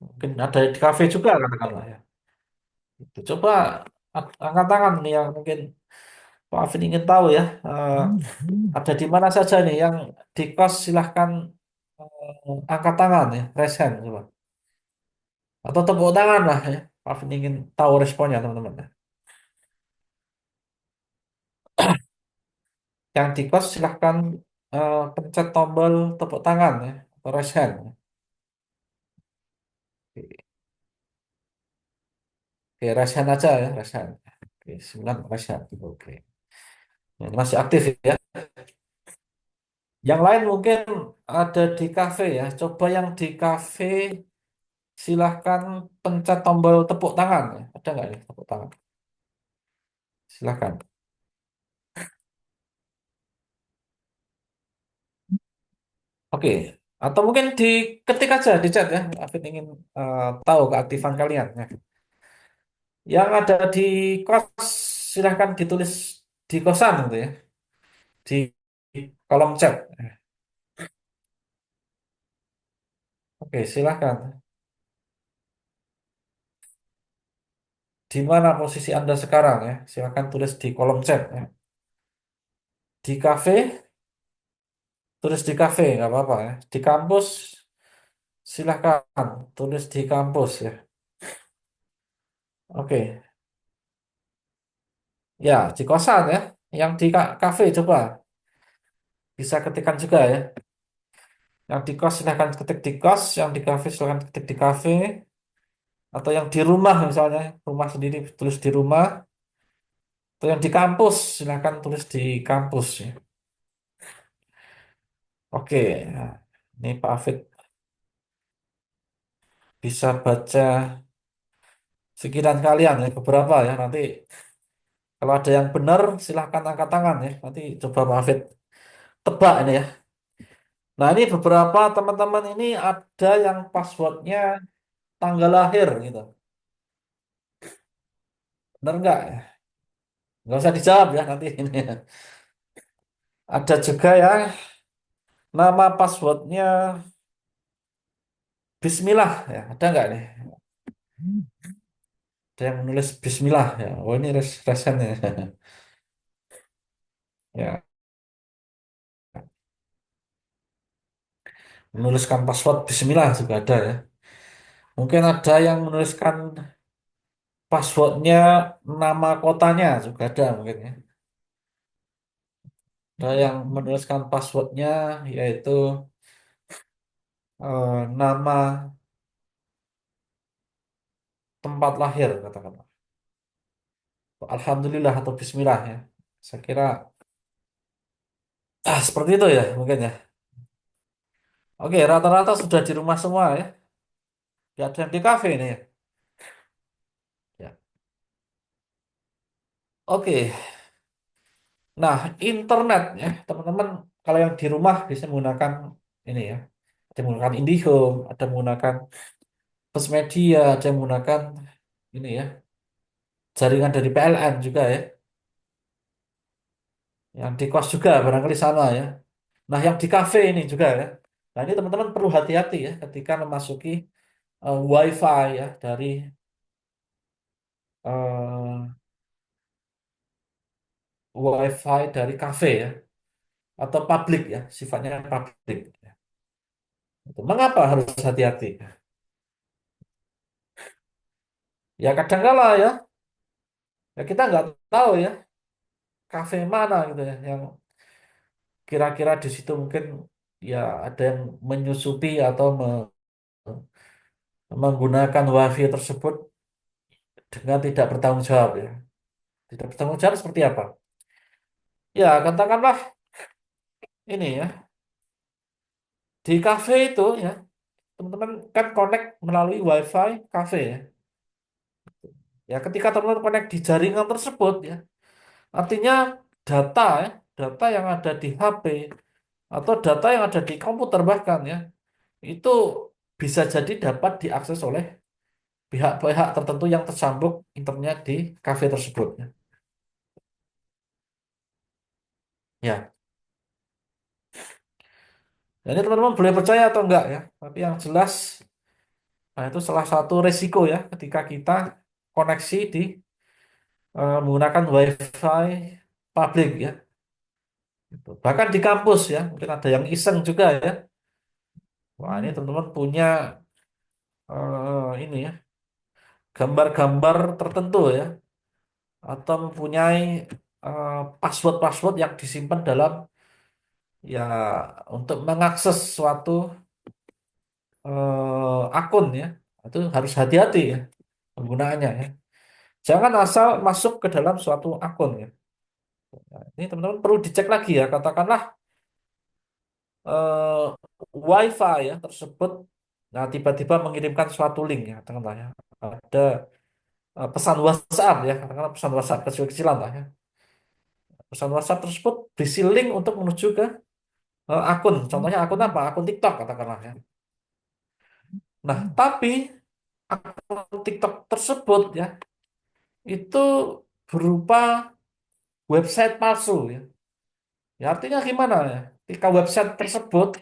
mungkin ada di kafe juga katakanlah ya. Itu coba angkat tangan nih yang mungkin Pak Afin ingin tahu ya. Ada di mana saja nih yang di kos silahkan angkat tangan ya, raise hand coba. Atau tepuk tangan lah ya. Pak Afin ingin tahu responnya teman-teman. Yang di kos silahkan pencet tombol tepuk tangan ya, atau raise hand. Oke, oke, raise hand aja ya, raise hand. Oke, 9 raise hand. Oke. Ya, ini masih aktif ya. Yang lain mungkin ada di kafe ya. Coba yang di kafe silahkan pencet tombol tepuk tangan. Ya. Ada nggak nih tepuk tangan? Silahkan. Oke. Atau mungkin diketik aja di chat ya. Afid ingin tahu keaktifan kalian. Ya. Yang ada di kos silahkan ditulis di kosan gitu ya. Di kolom chat. Oke, silahkan. Di mana posisi Anda sekarang ya? Silahkan tulis di kolom chat ya. Di kafe, tulis di kafe, nggak apa-apa ya. Di kampus, silahkan tulis di kampus ya. Oke, ya di kosan ya. Yang di kafe coba bisa ketikkan juga ya. Yang di kos silahkan ketik di kos, yang di kafe silahkan ketik di kafe. Atau yang di rumah misalnya, rumah sendiri tulis di rumah. Atau yang di kampus silahkan tulis di kampus ya. Oke, nah, ini Pak Afid bisa baca pikiran kalian ya beberapa ya. Nanti kalau ada yang benar silahkan angkat tangan ya. Nanti coba Pak Hafid tebak ini ya. Nah ini beberapa teman-teman ini ada yang passwordnya tanggal lahir gitu. Benar nggak ya? Nggak usah dijawab ya nanti ini. Ya. Ada juga ya nama passwordnya Bismillah ya. Ada nggak nih? Ada yang menulis Bismillah ya. Oh ini resen ya. Ya, menuliskan password Bismillah juga ada ya. Mungkin ada yang menuliskan passwordnya nama kotanya juga ada mungkin ya. Ada yang menuliskan passwordnya yaitu nama tempat lahir katakan. Alhamdulillah atau Bismillah ya. Saya kira seperti itu ya mungkin ya. Oke, rata-rata sudah di rumah semua ya. Ya ada yang di kafe ini ya. Ya. Oke, nah internet ya teman-teman kalau yang di rumah bisa menggunakan ini ya. Ada yang menggunakan IndiHome, ada yang menggunakan Pesmedia, ada yang menggunakan ini ya jaringan dari PLN juga ya. Yang di kos juga barangkali sama ya. Nah, yang di kafe ini juga ya. Nah, ini teman-teman perlu hati-hati ya ketika memasuki WiFi ya dari eh, WiFi dari kafe ya atau publik ya, sifatnya publik. Itu. Mengapa harus hati-hati? Ya kadangkala ya, ya kita nggak tahu ya kafe mana gitu ya yang kira-kira di situ mungkin ya ada yang menyusupi atau menggunakan WiFi tersebut dengan tidak bertanggung jawab ya. Tidak bertanggung jawab seperti apa? Ya, katakanlah ini ya, di kafe itu ya, teman-teman kan connect melalui WiFi kafe ya. Ya, ketika teman-teman connect di jaringan tersebut ya, artinya data ya, data yang ada di HP atau data yang ada di komputer bahkan ya, itu bisa jadi dapat diakses oleh pihak-pihak tertentu yang tersambung internet di kafe tersebut ya. Ya, jadi teman-teman boleh percaya atau enggak ya, tapi yang jelas nah, itu salah satu resiko ya ketika kita koneksi di menggunakan WiFi publik ya. Gitu. Bahkan di kampus ya, mungkin ada yang iseng juga ya. Wah, ini teman-teman punya ini ya, gambar-gambar tertentu ya, atau mempunyai password-password yang disimpan dalam ya untuk mengakses suatu akun ya. Itu harus hati-hati ya penggunaannya ya. Jangan asal masuk ke dalam suatu akun ya. Nah, ini teman-teman perlu dicek lagi ya, katakanlah eh, WiFi ya tersebut, nah tiba-tiba mengirimkan suatu link ya, katakanlah ya, ada pesan WhatsApp ya, katakanlah pesan WhatsApp kecil-kecilan lah ya, pesan WhatsApp tersebut berisi link untuk menuju ke akun, contohnya akun apa? Akun TikTok katakanlah ya. Nah, tapi akun TikTok tersebut ya itu berupa website palsu ya. Ya artinya gimana ya? Ketika website tersebut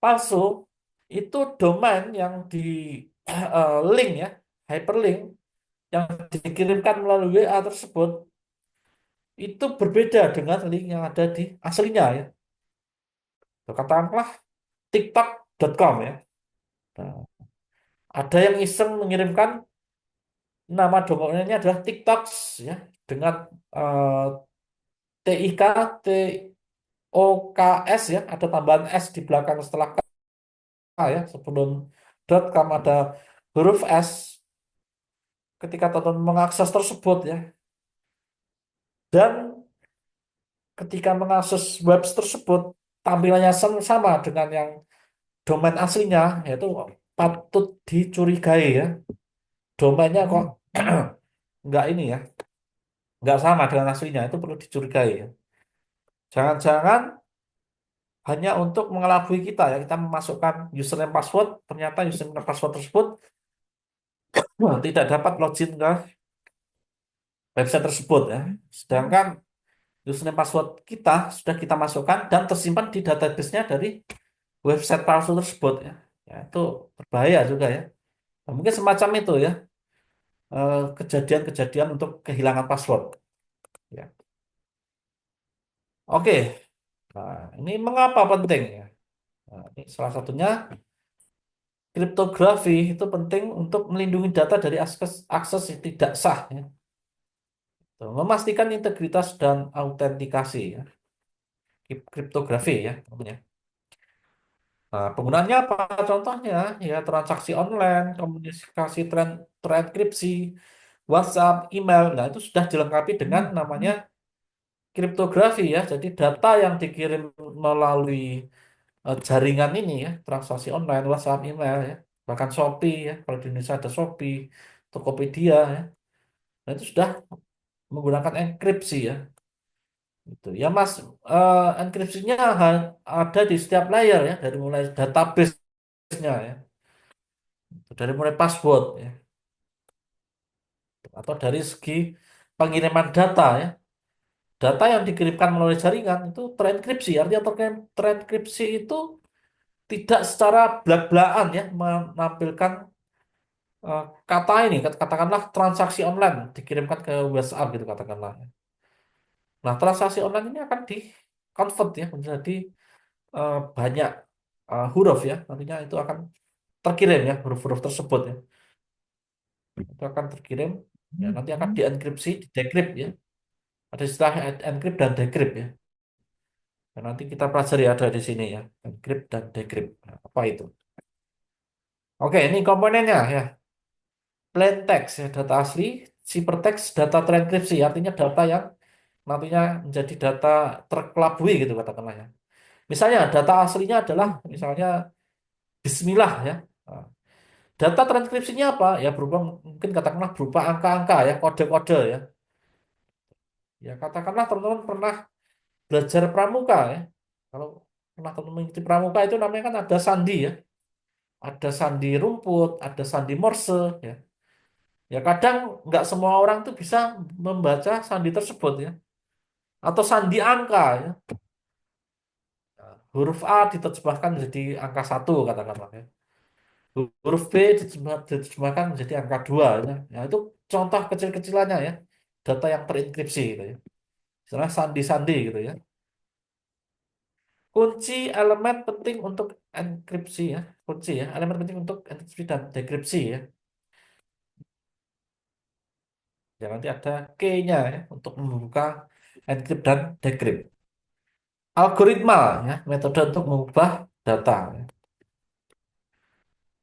palsu, itu domain yang di link ya, hyperlink yang dikirimkan melalui WA tersebut itu berbeda dengan link yang ada di aslinya ya. Katakanlah tiktok.com ya. Nah, ada yang iseng mengirimkan nama domainnya adalah TikToks ya dengan eh, TIK TOKS ya, ada tambahan S di belakang setelah K ya, sebelum .com ada huruf S. Ketika teman mengakses tersebut ya, dan ketika mengakses web tersebut tampilannya sama dengan yang domain aslinya, yaitu patut dicurigai ya, domainnya kok nggak ini ya, nggak sama dengan aslinya, itu perlu dicurigai ya. Jangan-jangan hanya untuk mengelabui kita ya, kita memasukkan username password, ternyata username password tersebut tidak dapat login ke website tersebut ya. Sedangkan username password kita sudah kita masukkan dan tersimpan di database-nya dari website palsu tersebut ya. Ya, itu berbahaya juga ya. Nah, mungkin semacam itu ya, kejadian-kejadian untuk kehilangan password ya. Oke. Nah, ini mengapa penting ya? Nah, ini salah satunya kriptografi itu penting untuk melindungi data dari akses yang tidak sah ya. Tuh, memastikan integritas dan autentikasi ya. Kriptografi ya tentunya. Nah, penggunaannya apa? Contohnya ya transaksi online, komunikasi terenkripsi, WhatsApp, email. Nah, itu sudah dilengkapi dengan namanya kriptografi ya. Jadi data yang dikirim melalui jaringan ini ya, transaksi online, WhatsApp, email ya, bahkan Shopee ya. Kalau di Indonesia ada Shopee, Tokopedia ya. Nah, itu sudah menggunakan enkripsi ya. Itu ya Mas, enkripsinya ada di setiap layer ya, dari mulai database-nya ya, dari mulai password ya, atau dari segi pengiriman data ya. Data yang dikirimkan melalui jaringan itu terenkripsi. Artinya terenkripsi itu tidak secara blak-blakan ya menampilkan kata ini, katakanlah transaksi online dikirimkan ke WhatsApp gitu katakanlah. Nah, transaksi online ini akan di convert ya menjadi banyak huruf ya. Nantinya itu akan terkirim ya huruf-huruf tersebut ya. Itu akan terkirim ya nanti akan dienkripsi, decrypt ya. Ada istilah encrypt dan decrypt ya. Dan nanti kita pelajari ada di sini ya, encrypt dan decrypt. Nah, apa itu? Oke, ini komponennya ya. Plain text ya, data asli, ciphertext, data terenkripsi, artinya data yang nantinya menjadi data terkelabui gitu katakanlah ya. Misalnya data aslinya adalah misalnya Bismillah ya. Nah, data transkripsinya apa? Ya berupa mungkin katakanlah berupa angka-angka ya, kode-kode ya. Ya katakanlah teman-teman pernah belajar pramuka ya. Kalau pernah teman-teman mengikuti pramuka itu namanya kan ada sandi ya. Ada sandi rumput, ada sandi Morse ya. Ya kadang nggak semua orang tuh bisa membaca sandi tersebut ya. Atau sandi angka ya. Huruf A diterjemahkan menjadi angka satu katakanlah ya. Huruf B diterjemahkan menjadi angka 2 ya. Ya, itu contoh kecil-kecilannya ya. Data yang terenkripsi gitu ya. Istilah sandi-sandi gitu ya. Kunci elemen penting untuk enkripsi ya. Kunci ya, elemen penting untuk enkripsi dan dekripsi ya. Ya nanti ada key-nya ya untuk membuka encrypt dan decrypt. Algoritma ya, metode untuk mengubah data ya.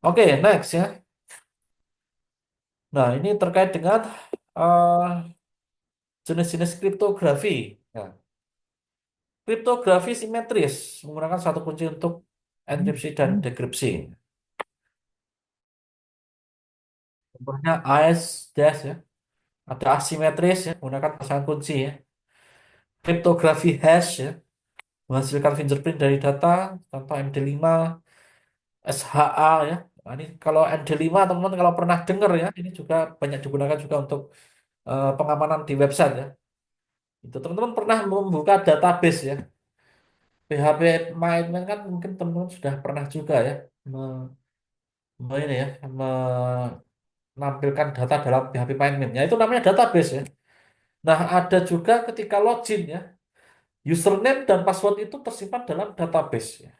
Oke, next ya. Nah, ini terkait dengan eh, jenis-jenis kriptografi. Ya. Kriptografi simetris menggunakan satu kunci untuk enkripsi dan dekripsi. Contohnya AES dash ya. Ada asimetris ya, menggunakan pasangan kunci ya. Kriptografi hash ya, menghasilkan fingerprint dari data, contoh MD5, SHA ya. Nah, ini kalau MD5 teman-teman kalau pernah dengar ya, ini juga banyak digunakan juga untuk pengamanan di website ya. Itu teman-teman pernah membuka database ya. PHP MyAdmin kan mungkin teman-teman sudah pernah juga ya ini ya menampilkan data dalam PHP MyAdmin. Ya itu namanya database ya. Nah, ada juga ketika login ya, username dan password itu tersimpan dalam database ya.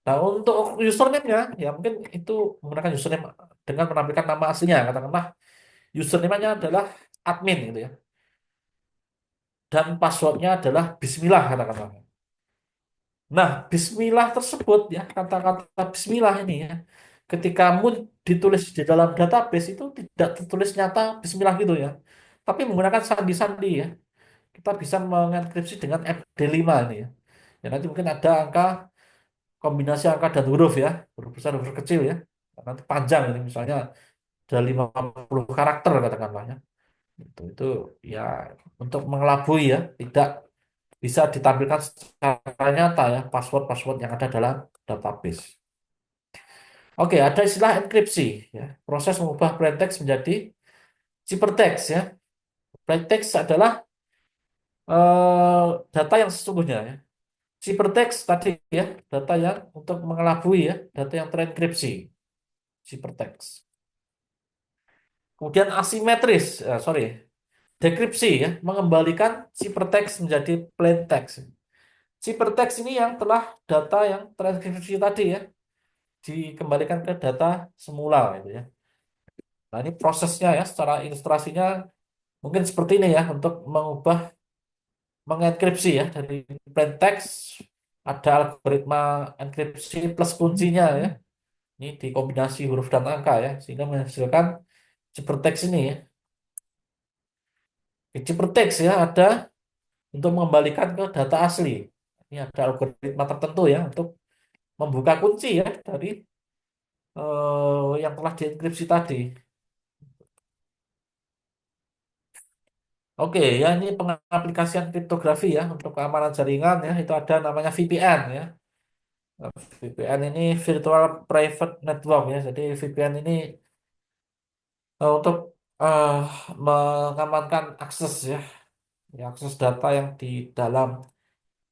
Nah, untuk username-nya ya mungkin itu menggunakan username dengan menampilkan nama aslinya. Katakanlah username-nya adalah admin gitu ya. Dan passwordnya adalah Bismillah katakanlah. Nah, Bismillah tersebut ya, kata-kata Bismillah ini ya, ketika ditulis di dalam database itu tidak tertulis nyata Bismillah gitu ya, tapi menggunakan sandi-sandi ya. Kita bisa mengenkripsi dengan MD5 ini ya. Ya nanti mungkin ada angka kombinasi angka dan huruf ya, huruf besar huruf kecil ya. Nanti panjang ini misalnya ada 50 karakter katakanlah ya. Itu ya untuk mengelabui ya, tidak bisa ditampilkan secara nyata ya password-password yang ada dalam database. Oke, ada istilah enkripsi ya. Proses mengubah plaintext menjadi ciphertext ya. Plaintext adalah data yang sesungguhnya ya. Ciphertext tadi ya, data yang untuk mengelabui ya, data yang terenkripsi. Ciphertext. Kemudian asimetris, sorry, dekripsi ya, mengembalikan ciphertext menjadi plain text. Ciphertext ini yang telah data yang terenkripsi tadi ya, dikembalikan ke data semula gitu ya. Nah, ini prosesnya ya, secara ilustrasinya mungkin seperti ini ya, untuk mengubah, mengenkripsi ya, dari plain text, ada algoritma enkripsi plus kuncinya ya. Ini dikombinasi huruf dan angka ya, sehingga menghasilkan ciphertext ini ya. Ciphertext ya ada untuk mengembalikan ke data asli. Ini ada algoritma tertentu ya untuk membuka kunci ya dari yang telah dienkripsi tadi. Oke, ya ini pengaplikasian kriptografi ya untuk keamanan jaringan ya itu ada namanya VPN ya. VPN ini Virtual Private Network ya. Jadi VPN ini untuk eh, mengamankan akses ya, akses data yang di dalam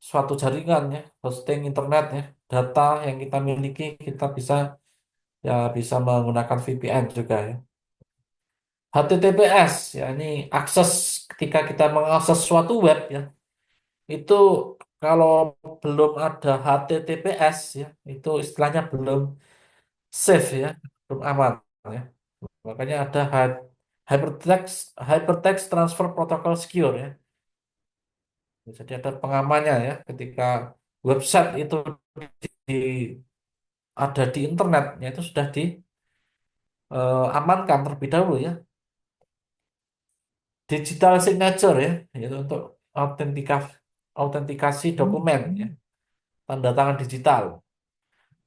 suatu jaringan ya, hosting internet ya, data yang kita miliki kita bisa ya bisa menggunakan VPN juga ya. HTTPS ya ini akses ketika kita mengakses suatu web ya itu kalau belum ada HTTPS ya itu istilahnya belum safe ya belum aman ya makanya ada hypertext hypertext transfer protocol secure ya jadi ada pengamannya ya ketika website itu di, ada di internetnya itu sudah diamankan terlebih dahulu ya digital signature ya yaitu untuk autentikasi dokumen ya tanda tangan digital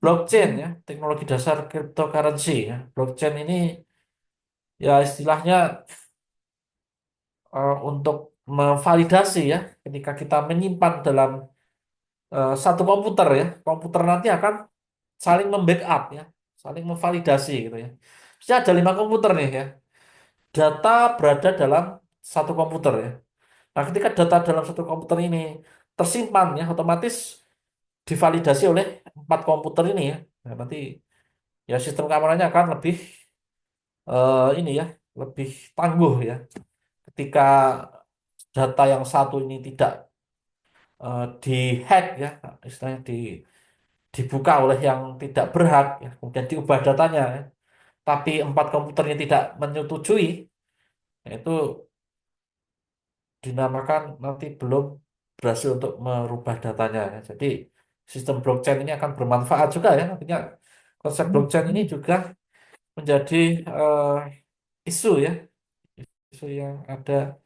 blockchain ya teknologi dasar cryptocurrency ya blockchain ini ya istilahnya untuk memvalidasi ya ketika kita menyimpan dalam satu komputer ya komputer nanti akan saling membackup ya saling memvalidasi gitu ya jadi ada 5 komputer nih ya data berada dalam satu komputer ya. Nah, ketika data dalam satu komputer ini tersimpan ya, otomatis divalidasi oleh 4 komputer ini ya. Nah, nanti ya sistem keamanannya akan lebih ini ya, lebih tangguh ya. Ketika data yang satu ini tidak dihack ya, istilahnya dibuka oleh yang tidak berhak ya, kemudian diubah datanya ya. Tapi 4 komputernya tidak menyetujui, yaitu dinamakan nanti belum berhasil untuk merubah datanya. Ya. Jadi sistem blockchain ini akan bermanfaat juga ya. Nantinya konsep blockchain ini juga menjadi eh, isu ya, isu yang ada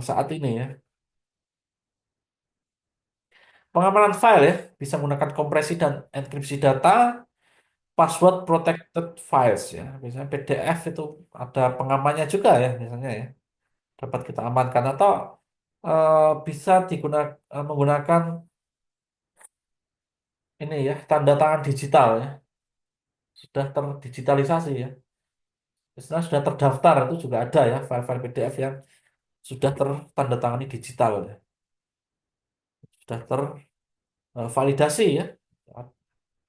saat ini ya. Pengamanan file ya, bisa menggunakan kompresi dan enkripsi data, password protected files ya. Biasanya PDF itu ada pengamannya juga ya, misalnya ya. Dapat kita amankan atau bisa digunakan menggunakan ini ya, tanda tangan digital ya. Sudah terdigitalisasi ya. Sebenarnya sudah terdaftar itu juga ada ya, file-file PDF yang sudah tertandatangani digital ya. Sudah tervalidasi ya.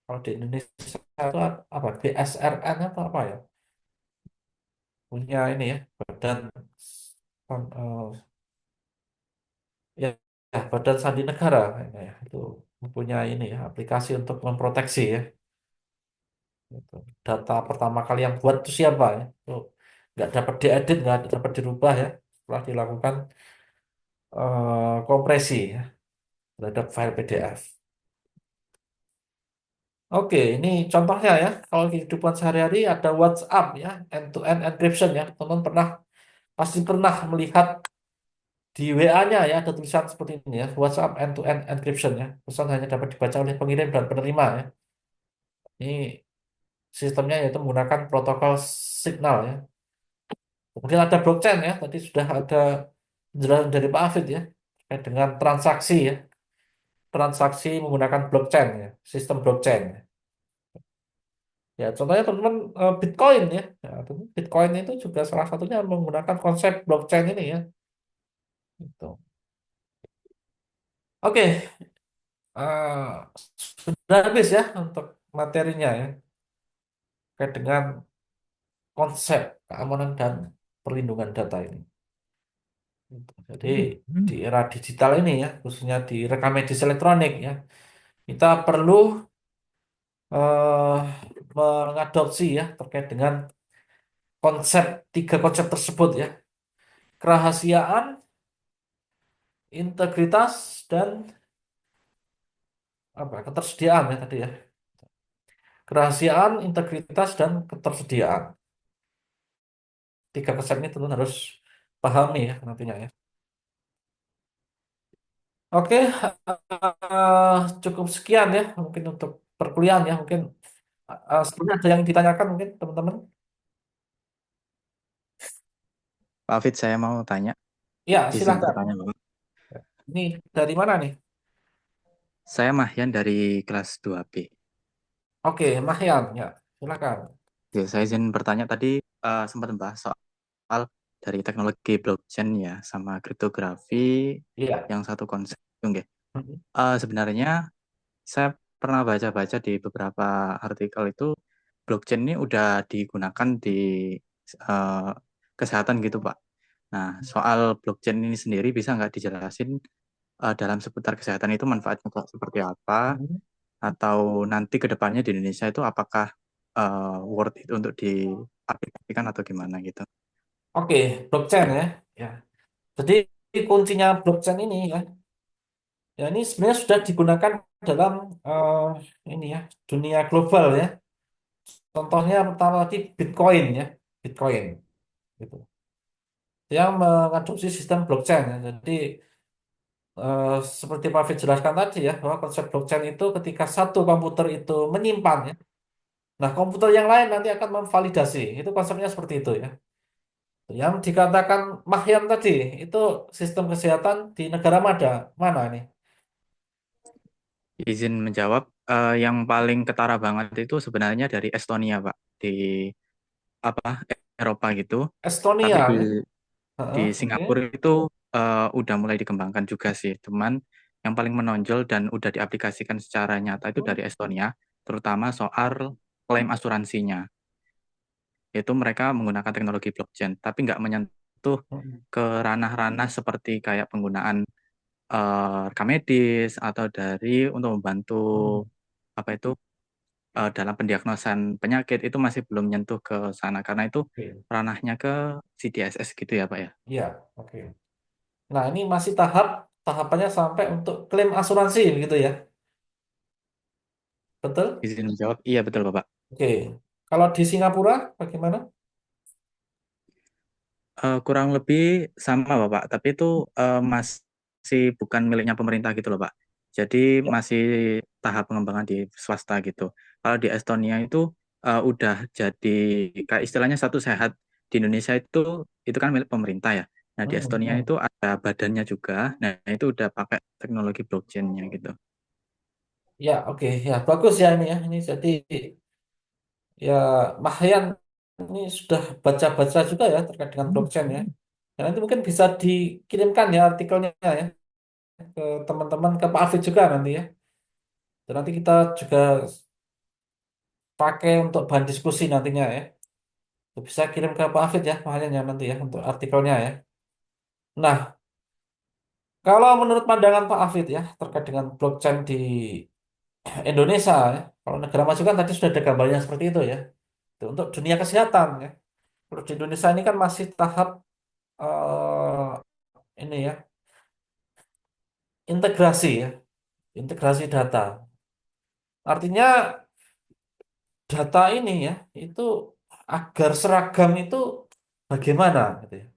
Kalau di Indonesia itu apa? BSRN atau apa ya? Punya ini ya, badan ya, ya, Badan Sandi Negara kayaknya ya. Itu mempunyai ini ya, aplikasi untuk memproteksi ya. Itu. Data pertama kali yang buat itu siapa ya? Itu nggak dapat diedit, nggak dapat dirubah ya. Setelah dilakukan kompresi ya, terhadap file PDF. Oke, ini contohnya ya. Kalau di kehidupan sehari-hari ada WhatsApp ya, end-to-end encryption ya. Teman-teman pasti pernah melihat di WA-nya ya ada tulisan seperti ini ya, WhatsApp end-to-end encryption ya. Pesan hanya dapat dibaca oleh pengirim dan penerima ya. Ini sistemnya yaitu menggunakan protokol signal ya. Kemudian ada blockchain ya. Tadi sudah ada penjelasan dari Pak Afid ya terkait dengan transaksi ya. Transaksi menggunakan blockchain ya, sistem blockchain ya. Ya, contohnya teman-teman Bitcoin ya. Ya, Bitcoin itu juga salah satunya menggunakan konsep blockchain ini ya. Gitu. Oke, eh, sudah habis ya untuk materinya ya. Terkait dengan konsep keamanan dan perlindungan data ini. Gitu. Jadi di era digital ini ya, khususnya di rekam medis elektronik ya, kita perlu eh, mengadopsi ya terkait dengan tiga konsep tersebut ya. Kerahasiaan, integritas, dan apa ketersediaan ya tadi ya. Kerahasiaan, integritas, dan ketersediaan. Tiga konsep ini tentu harus pahami ya nantinya ya. Oke, cukup sekian ya mungkin untuk perkuliahan ya. Mungkin sebenarnya ada yang ditanyakan mungkin teman-teman. Pak Afid, saya mau tanya, Ya, izin silakan. bertanya Bapak. Ini dari mana nih? Saya Mahyan dari kelas 2B. Oke, Mahyan ya. Silakan. Oke, saya izin bertanya tadi sempat membahas soal dari teknologi blockchain ya sama kriptografi Iya. yang satu konsep. Oke. Mhm. Sebenarnya saya pernah baca-baca di beberapa artikel itu blockchain ini udah digunakan di eh, kesehatan gitu Pak. Nah, soal blockchain ini sendiri bisa nggak dijelasin dalam seputar kesehatan itu manfaatnya seperti apa? Mhm. Atau nanti ke depannya di Indonesia itu apakah worth it untuk diaplikasikan atau gimana gitu. Oke, blockchain ya. Ya. Jadi kuncinya blockchain ini ya. Ya ini sebenarnya sudah digunakan dalam ini ya dunia global ya. Contohnya pertama tadi Bitcoin ya, Bitcoin gitu. Yang mengadopsi sistem blockchain ya. Jadi seperti Pak Fit jelaskan tadi ya, bahwa konsep blockchain itu ketika satu komputer itu menyimpan ya, nah komputer yang lain nanti akan memvalidasi. Itu konsepnya seperti itu ya. Yang dikatakan Mahyan tadi itu sistem kesehatan di negara mana ini? Izin menjawab, yang paling ketara banget itu sebenarnya dari Estonia, Pak, di apa Eropa gitu. Tapi Estonia di ya. di Heeh, oke. Singapura itu udah mulai dikembangkan juga sih. Cuman yang paling menonjol dan udah diaplikasikan secara nyata itu dari Estonia, terutama soal klaim asuransinya. Itu mereka menggunakan teknologi blockchain, tapi nggak menyentuh Hmm. ke ranah-ranah seperti kayak penggunaan rekam medis atau dari untuk membantu Hmm. apa itu dalam pendiagnosan penyakit itu masih belum menyentuh ke sana karena itu Oke. ranahnya ke CDSS gitu ya Pak ya. Iya, oke. Nah, ini masih tahapannya sampai untuk klaim asuransi begitu ya. Betul? Izin menjawab, iya betul Bapak. Oke. Kalau di Singapura bagaimana? Kurang lebih sama Bapak, tapi itu masih bukan miliknya pemerintah gitu loh Pak. Jadi masih tahap pengembangan di swasta gitu. Kalau di Estonia itu udah jadi kayak istilahnya satu sehat. Di Indonesia itu kan milik pemerintah ya. Nah, di Hmm, Estonia hmm. itu ada badannya juga. Nah, itu udah pakai teknologi blockchain-nya gitu. Ya, oke, ya bagus ya ini ya. Ini jadi ya Mahyan ini sudah baca-baca juga ya terkait dengan blockchain ya. Dan nanti mungkin bisa dikirimkan ya artikelnya ya ke teman-teman ke Pak Afid juga nanti ya. Dan nanti kita juga pakai untuk bahan diskusi nantinya ya. Bisa kirim ke Pak Afid ya Mahyan ya nanti ya untuk artikelnya ya. Nah, kalau menurut pandangan Pak Afid ya terkait dengan blockchain di Indonesia ya. Kalau negara maju kan tadi sudah ada gambarnya seperti itu ya. Itu untuk dunia kesehatan ya. Kalau di Indonesia ini kan masih tahap ini ya integrasi ya, integrasi data. Artinya data ini ya itu agar seragam itu bagaimana gitu ya.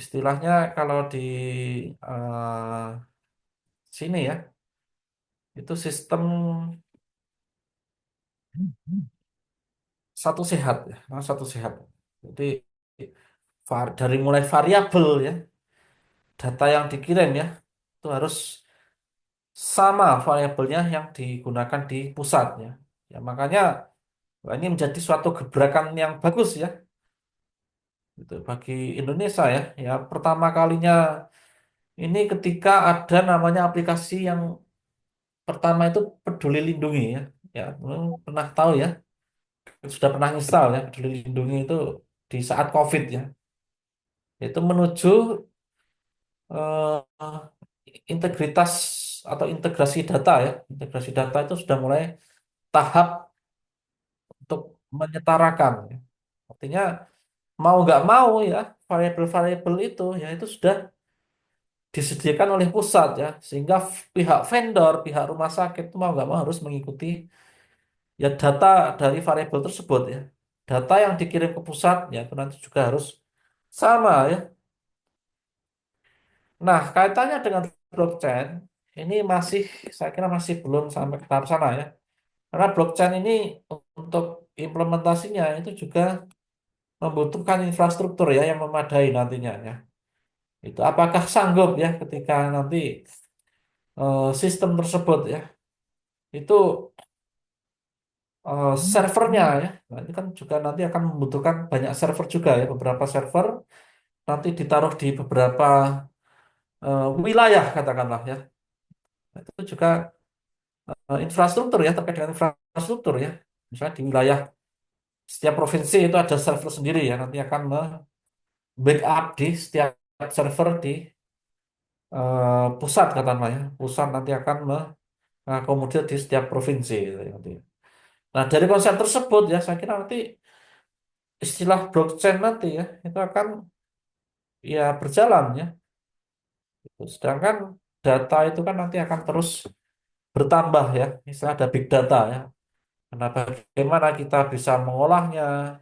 Istilahnya kalau di eh, sini ya itu sistem satu sehat ya, satu sehat. Jadi dari mulai variabel ya data yang dikirim ya itu harus sama variabelnya yang digunakan di pusat ya. Ya makanya wah, ini menjadi suatu gebrakan yang bagus ya gitu, bagi Indonesia ya. Ya pertama kalinya ini ketika ada namanya aplikasi yang pertama itu Peduli Lindungi ya. Ya, pernah tahu ya, sudah pernah install ya Peduli Lindungi itu di saat COVID ya. Itu menuju eh, integritas atau integrasi data ya. Integrasi data itu sudah mulai tahap untuk menyetarakan ya. Artinya mau nggak mau ya variabel-variabel itu ya itu sudah disediakan oleh pusat ya sehingga pihak vendor, pihak rumah sakit itu mau nggak mau harus mengikuti ya data dari variabel tersebut ya. Data yang dikirim ke pusat ya itu nanti juga harus sama ya. Nah, kaitannya dengan blockchain ini masih saya kira masih belum sampai ke tahap sana ya. Karena blockchain ini untuk implementasinya itu juga membutuhkan infrastruktur ya yang memadai nantinya ya. Itu apakah sanggup ya ketika nanti sistem tersebut ya itu servernya ya. Nah, ini kan juga nanti akan membutuhkan banyak server juga ya, beberapa server nanti ditaruh di beberapa wilayah katakanlah ya. Nah, itu juga infrastruktur ya terkait dengan infrastruktur ya. Misalnya di wilayah setiap provinsi itu ada server sendiri ya, nanti akan backup di setiap server di pusat katakanlah ya. Pusat nanti akan mengakomodir di setiap provinsi gitu ya, nanti. Nah, dari konsep tersebut ya saya kira nanti istilah blockchain nanti ya itu akan ya berjalan ya. Sedangkan data itu kan nanti akan terus bertambah ya. Misalnya ada big data ya. Nah, bagaimana kita bisa mengolahnya,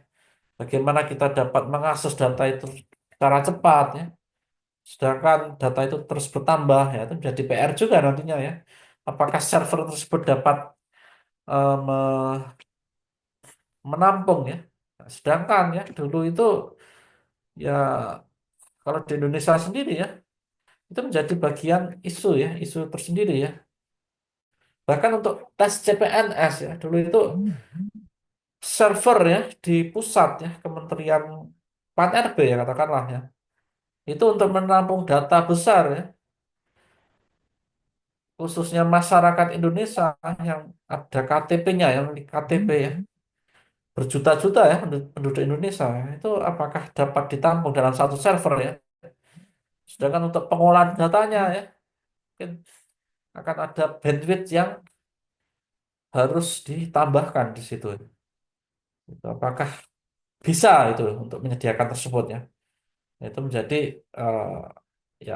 bagaimana kita dapat mengakses data itu secara cepat ya. Sedangkan data itu terus bertambah ya, itu menjadi PR juga nantinya ya. Apakah server tersebut dapat menampung ya. Nah, sedangkan ya dulu itu ya kalau di Indonesia sendiri ya itu menjadi bagian isu ya, isu tersendiri ya. Bahkan untuk tes CPNS ya, dulu itu server ya di pusat ya, Kementerian PAN-RB ya katakanlah ya. Itu untuk menampung data besar ya, khususnya masyarakat Indonesia yang ada KTP-nya, yang memiliki KTP ya, berjuta-juta ya penduduk Indonesia. Ya. Itu apakah dapat ditampung dalam satu server ya? Sedangkan untuk pengolahan datanya ya, mungkin akan ada bandwidth yang harus ditambahkan di situ. Itu apakah bisa itu untuk menyediakan tersebut ya? Itu menjadi eh, ya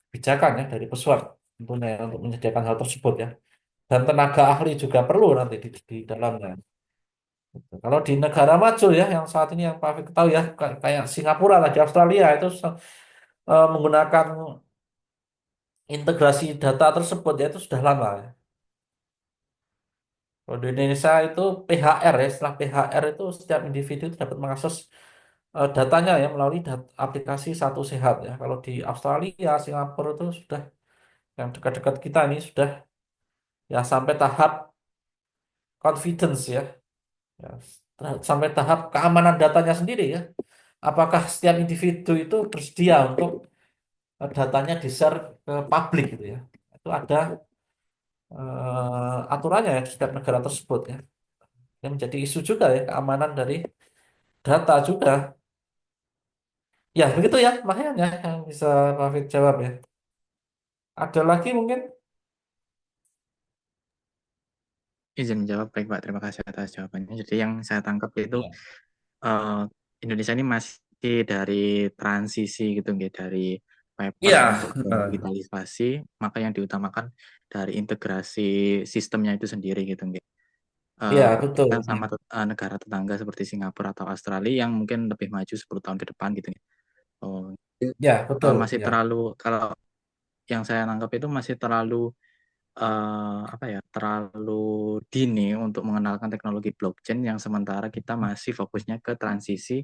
kebijakan ya dari pesawat tentunya ya, untuk menyediakan hal tersebut ya. Dan tenaga ahli juga perlu nanti di dalamnya. Gitu. Kalau di negara maju ya, yang saat ini yang Pak Fik ketahui ya, kayak Singapura lah, di Australia itu menggunakan integrasi data tersebut ya itu sudah lama ya. Kalau di Indonesia itu PHR ya, setelah PHR itu setiap individu itu dapat mengakses datanya ya melalui aplikasi Satu Sehat ya. Kalau di Australia, Singapura itu sudah yang dekat-dekat kita ini sudah ya sampai tahap confidence ya, ya sampai tahap keamanan datanya sendiri ya. Apakah setiap individu itu bersedia untuk datanya di-share ke publik gitu ya. Itu ada aturannya ya di setiap negara tersebut ya. Yang menjadi isu juga ya keamanan dari data juga. Ya begitu ya makanya yang bisa Rafid jawab ya. Ada lagi mungkin? Izin menjawab, baik Pak. Terima kasih atas jawabannya. Jadi yang saya tangkap itu Ya. eh, Indonesia ini masih dari transisi gitu, nggih, dari paper Iya, untuk ke digitalisasi, maka yang diutamakan dari integrasi sistemnya itu sendiri gitu, nggih. iya betul. Perbandingan sama negara tetangga seperti Singapura atau Australia yang mungkin lebih maju 10 tahun ke depan gitu. Oh, Ya betul. masih Ya, terlalu, kalau yang saya nangkap itu masih terlalu apa ya, terlalu dini untuk mengenalkan teknologi blockchain, yang sementara kita masih fokusnya ke transisi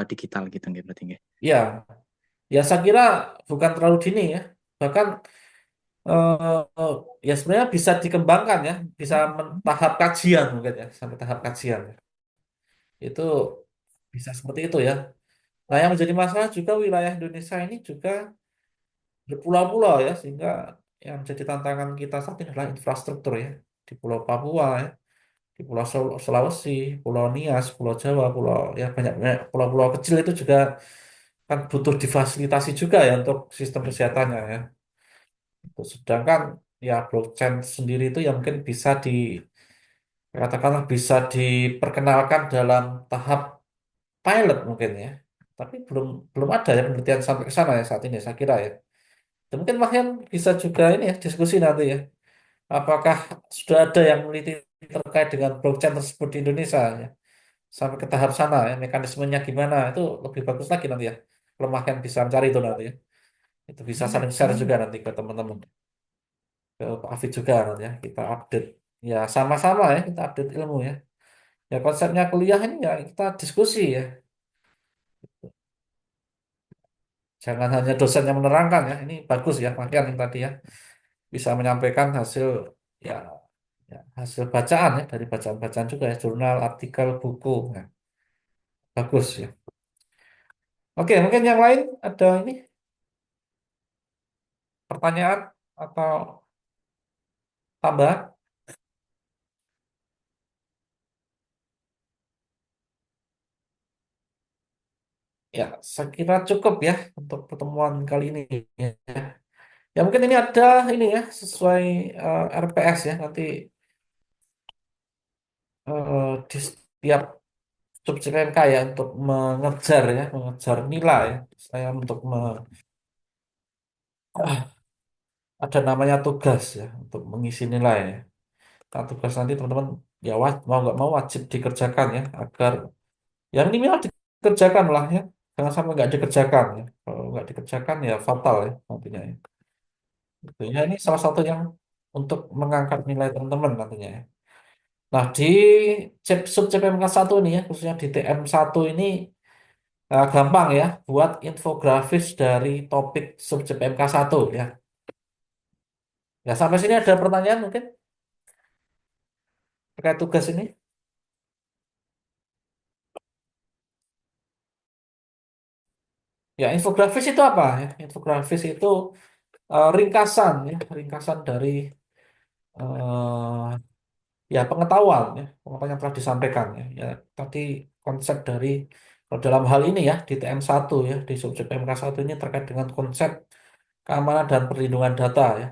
digital gitu nggih, berarti nggih. ya, ya saya kira bukan terlalu dini ya. Bahkan ya sebenarnya bisa dikembangkan ya, bisa tahap kajian mungkin ya, sampai tahap kajian ya. Itu bisa seperti itu ya. Nah, yang menjadi masalah juga wilayah Indonesia ini juga berpulau-pulau ya, sehingga yang menjadi tantangan kita saat ini adalah infrastruktur ya. Di Pulau Papua ya, di Pulau Sulawesi, Pulau Nias, Pulau Jawa, Pulau ya banyak banyak pulau-pulau kecil itu juga kan butuh difasilitasi juga ya untuk sistem kesehatannya ya. Sedangkan ya blockchain sendiri itu yang mungkin bisa katakanlah bisa diperkenalkan dalam tahap pilot mungkin ya. Tapi belum belum ada ya penelitian sampai ke sana ya saat ini saya kira ya. Dan mungkin Mahyan bisa juga ini ya diskusi nanti ya. Apakah sudah ada yang meneliti terkait dengan blockchain tersebut di Indonesia ya? Sampai ke tahap sana ya, mekanismenya gimana itu lebih bagus lagi nanti ya. Kalau Mahyan bisa mencari itu nanti ya. Itu bisa saling share juga nanti ke teman-teman. Ke Pak Afid juga nanti ya. Kita update. Ya sama-sama ya kita update ilmu ya. Ya konsepnya kuliah ini ya kita diskusi ya. Jangan hanya dosen yang menerangkan ya. Ini bagus ya, Mahyan yang tadi ya. Bisa menyampaikan hasil ya, ya hasil bacaan ya dari bacaan-bacaan juga ya, jurnal, artikel, buku. Nah, bagus ya. Oke, mungkin yang lain ada ini pertanyaan atau tambahan? Ya, saya kira cukup ya untuk pertemuan kali ini ya. Ya mungkin ini ada ini ya sesuai RPS ya nanti di setiap subjek MK ya untuk mengejar ya, mengejar nilai ya. Saya untuk ada namanya tugas ya untuk mengisi nilai ya. Nah, tugas nanti teman-teman ya mau nggak mau wajib dikerjakan ya agar yang minimal dikerjakan lah ya. Jangan sampai nggak dikerjakan ya. Kalau nggak dikerjakan ya fatal ya nantinya ya. Gitu. Ya ini salah satu yang untuk mengangkat nilai teman-teman nantinya ya. Nah di sub CPMK 1 ini ya khususnya di TM1 ini gampang ya buat infografis dari topik sub CPMK 1 ya. Ya sampai sini ada pertanyaan mungkin terkait tugas ini. Ya infografis itu apa ya? Infografis itu ringkasan ya, ringkasan dari eh, ya pengetahuan yang telah disampaikan ya. Ya tadi konsep dari kalau dalam hal ini ya di TM1 ya di subjek PMK 1 ini terkait dengan konsep keamanan dan perlindungan data ya.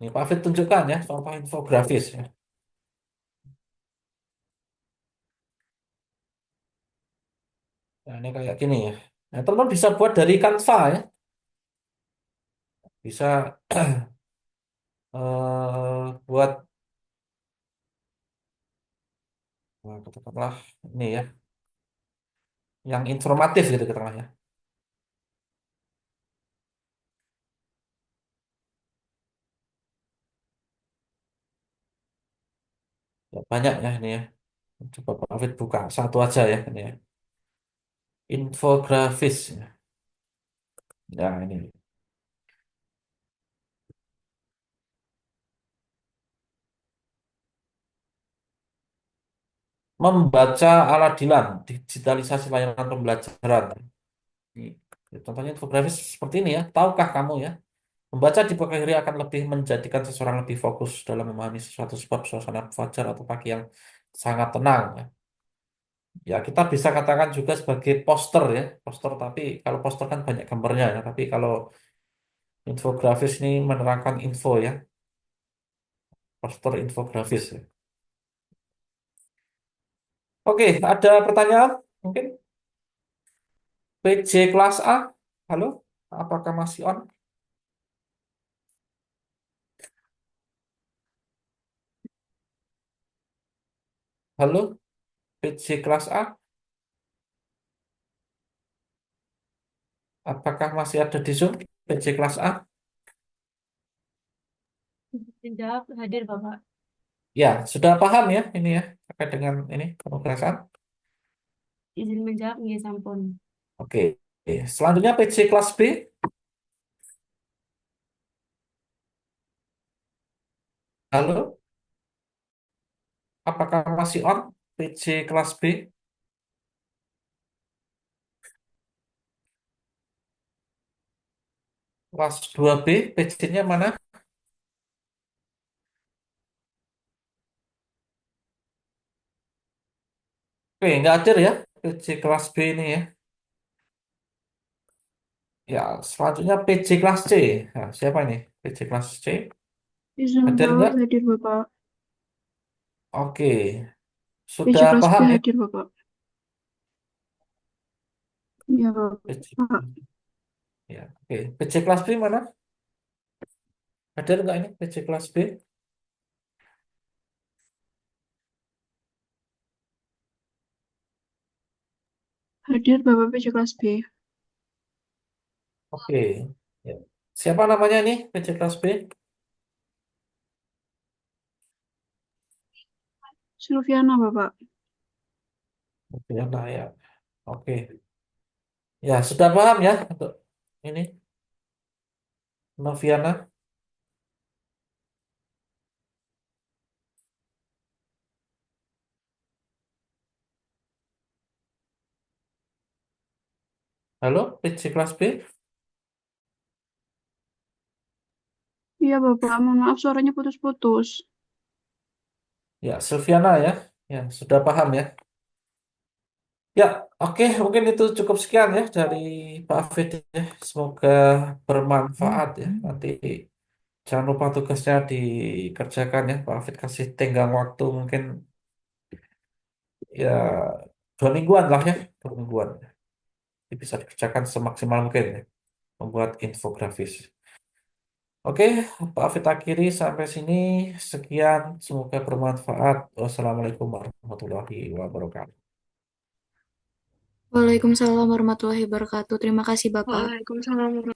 Ini Pak Fit tunjukkan ya contoh infografis ya. Nah, ini kayak gini ya. Nah, teman bisa buat dari Canva ya. Bisa buat katakanlah ini ya yang informatif gitu katakanlah ya. banyak ya ini ya. Coba Pak Hafid buka satu aja ya ini ya. Infografis ya. Ya ini. Membaca ala Dilan, digitalisasi layanan pembelajaran. Ini, contohnya infografis seperti ini ya. Tahukah kamu ya? Membaca di pagi hari akan lebih menjadikan seseorang lebih fokus dalam memahami sesuatu sebab suasana fajar atau pagi yang sangat tenang ya. Ya, kita bisa katakan juga sebagai poster ya, poster tapi kalau poster kan banyak gambarnya ya, tapi kalau infografis ini menerangkan info ya, poster infografis ya. Oke, ada pertanyaan? Mungkin PJ kelas A, halo, apakah masih on? Halo, PJ kelas A, apakah masih ada di Zoom? PJ kelas A? Menjawab hadir Bapak. Ya, sudah paham ya ini ya, terkait dengan ini penugasan. Izin menjawab nggih sampun. Oke, selanjutnya PJ kelas B, halo, apakah masih on? PJ kelas B, kelas 2B, PJ-nya mana? Oke, nggak hadir ya, PJ kelas B ini ya. Ya, selanjutnya PJ kelas C. Nah, siapa ini? PJ kelas C, Izin hadir menjawab nggak? hadir Bapak. Oke, PJ sudah kelas B paham ya? hadir Bapak. Iya PJ, Bapak. ya, oke. PJ kelas B mana? Hadir nggak ini PJ kelas B? Hadir Bapak PJ kelas B. Oke. Ya. Siapa namanya ini PJ kelas B? Silviana Bapak. Oke, nah ya. Oke. Ya, sudah paham ya untuk ini Noviana. Halo, PJ kelas B? Iya Bapak, mohon maaf suaranya putus-putus. Ya, Silviana ya. Ya, sudah paham ya. Ya, oke, mungkin itu cukup sekian ya dari Pak Afid ya. Semoga bermanfaat ya. Nanti jangan lupa tugasnya dikerjakan ya. Pak Afid kasih tenggang waktu mungkin ya 2 mingguan lah ya, 2 mingguan. Jadi bisa dikerjakan semaksimal mungkin ya, membuat infografis. Oke, Pak Afid akhiri sampai sini. Sekian, semoga bermanfaat. Wassalamualaikum warahmatullahi wabarakatuh. Waalaikumsalam warahmatullahi wabarakatuh. Terima kasih Bapak. Waalaikumsalam.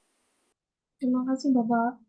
Terima kasih, Bapak.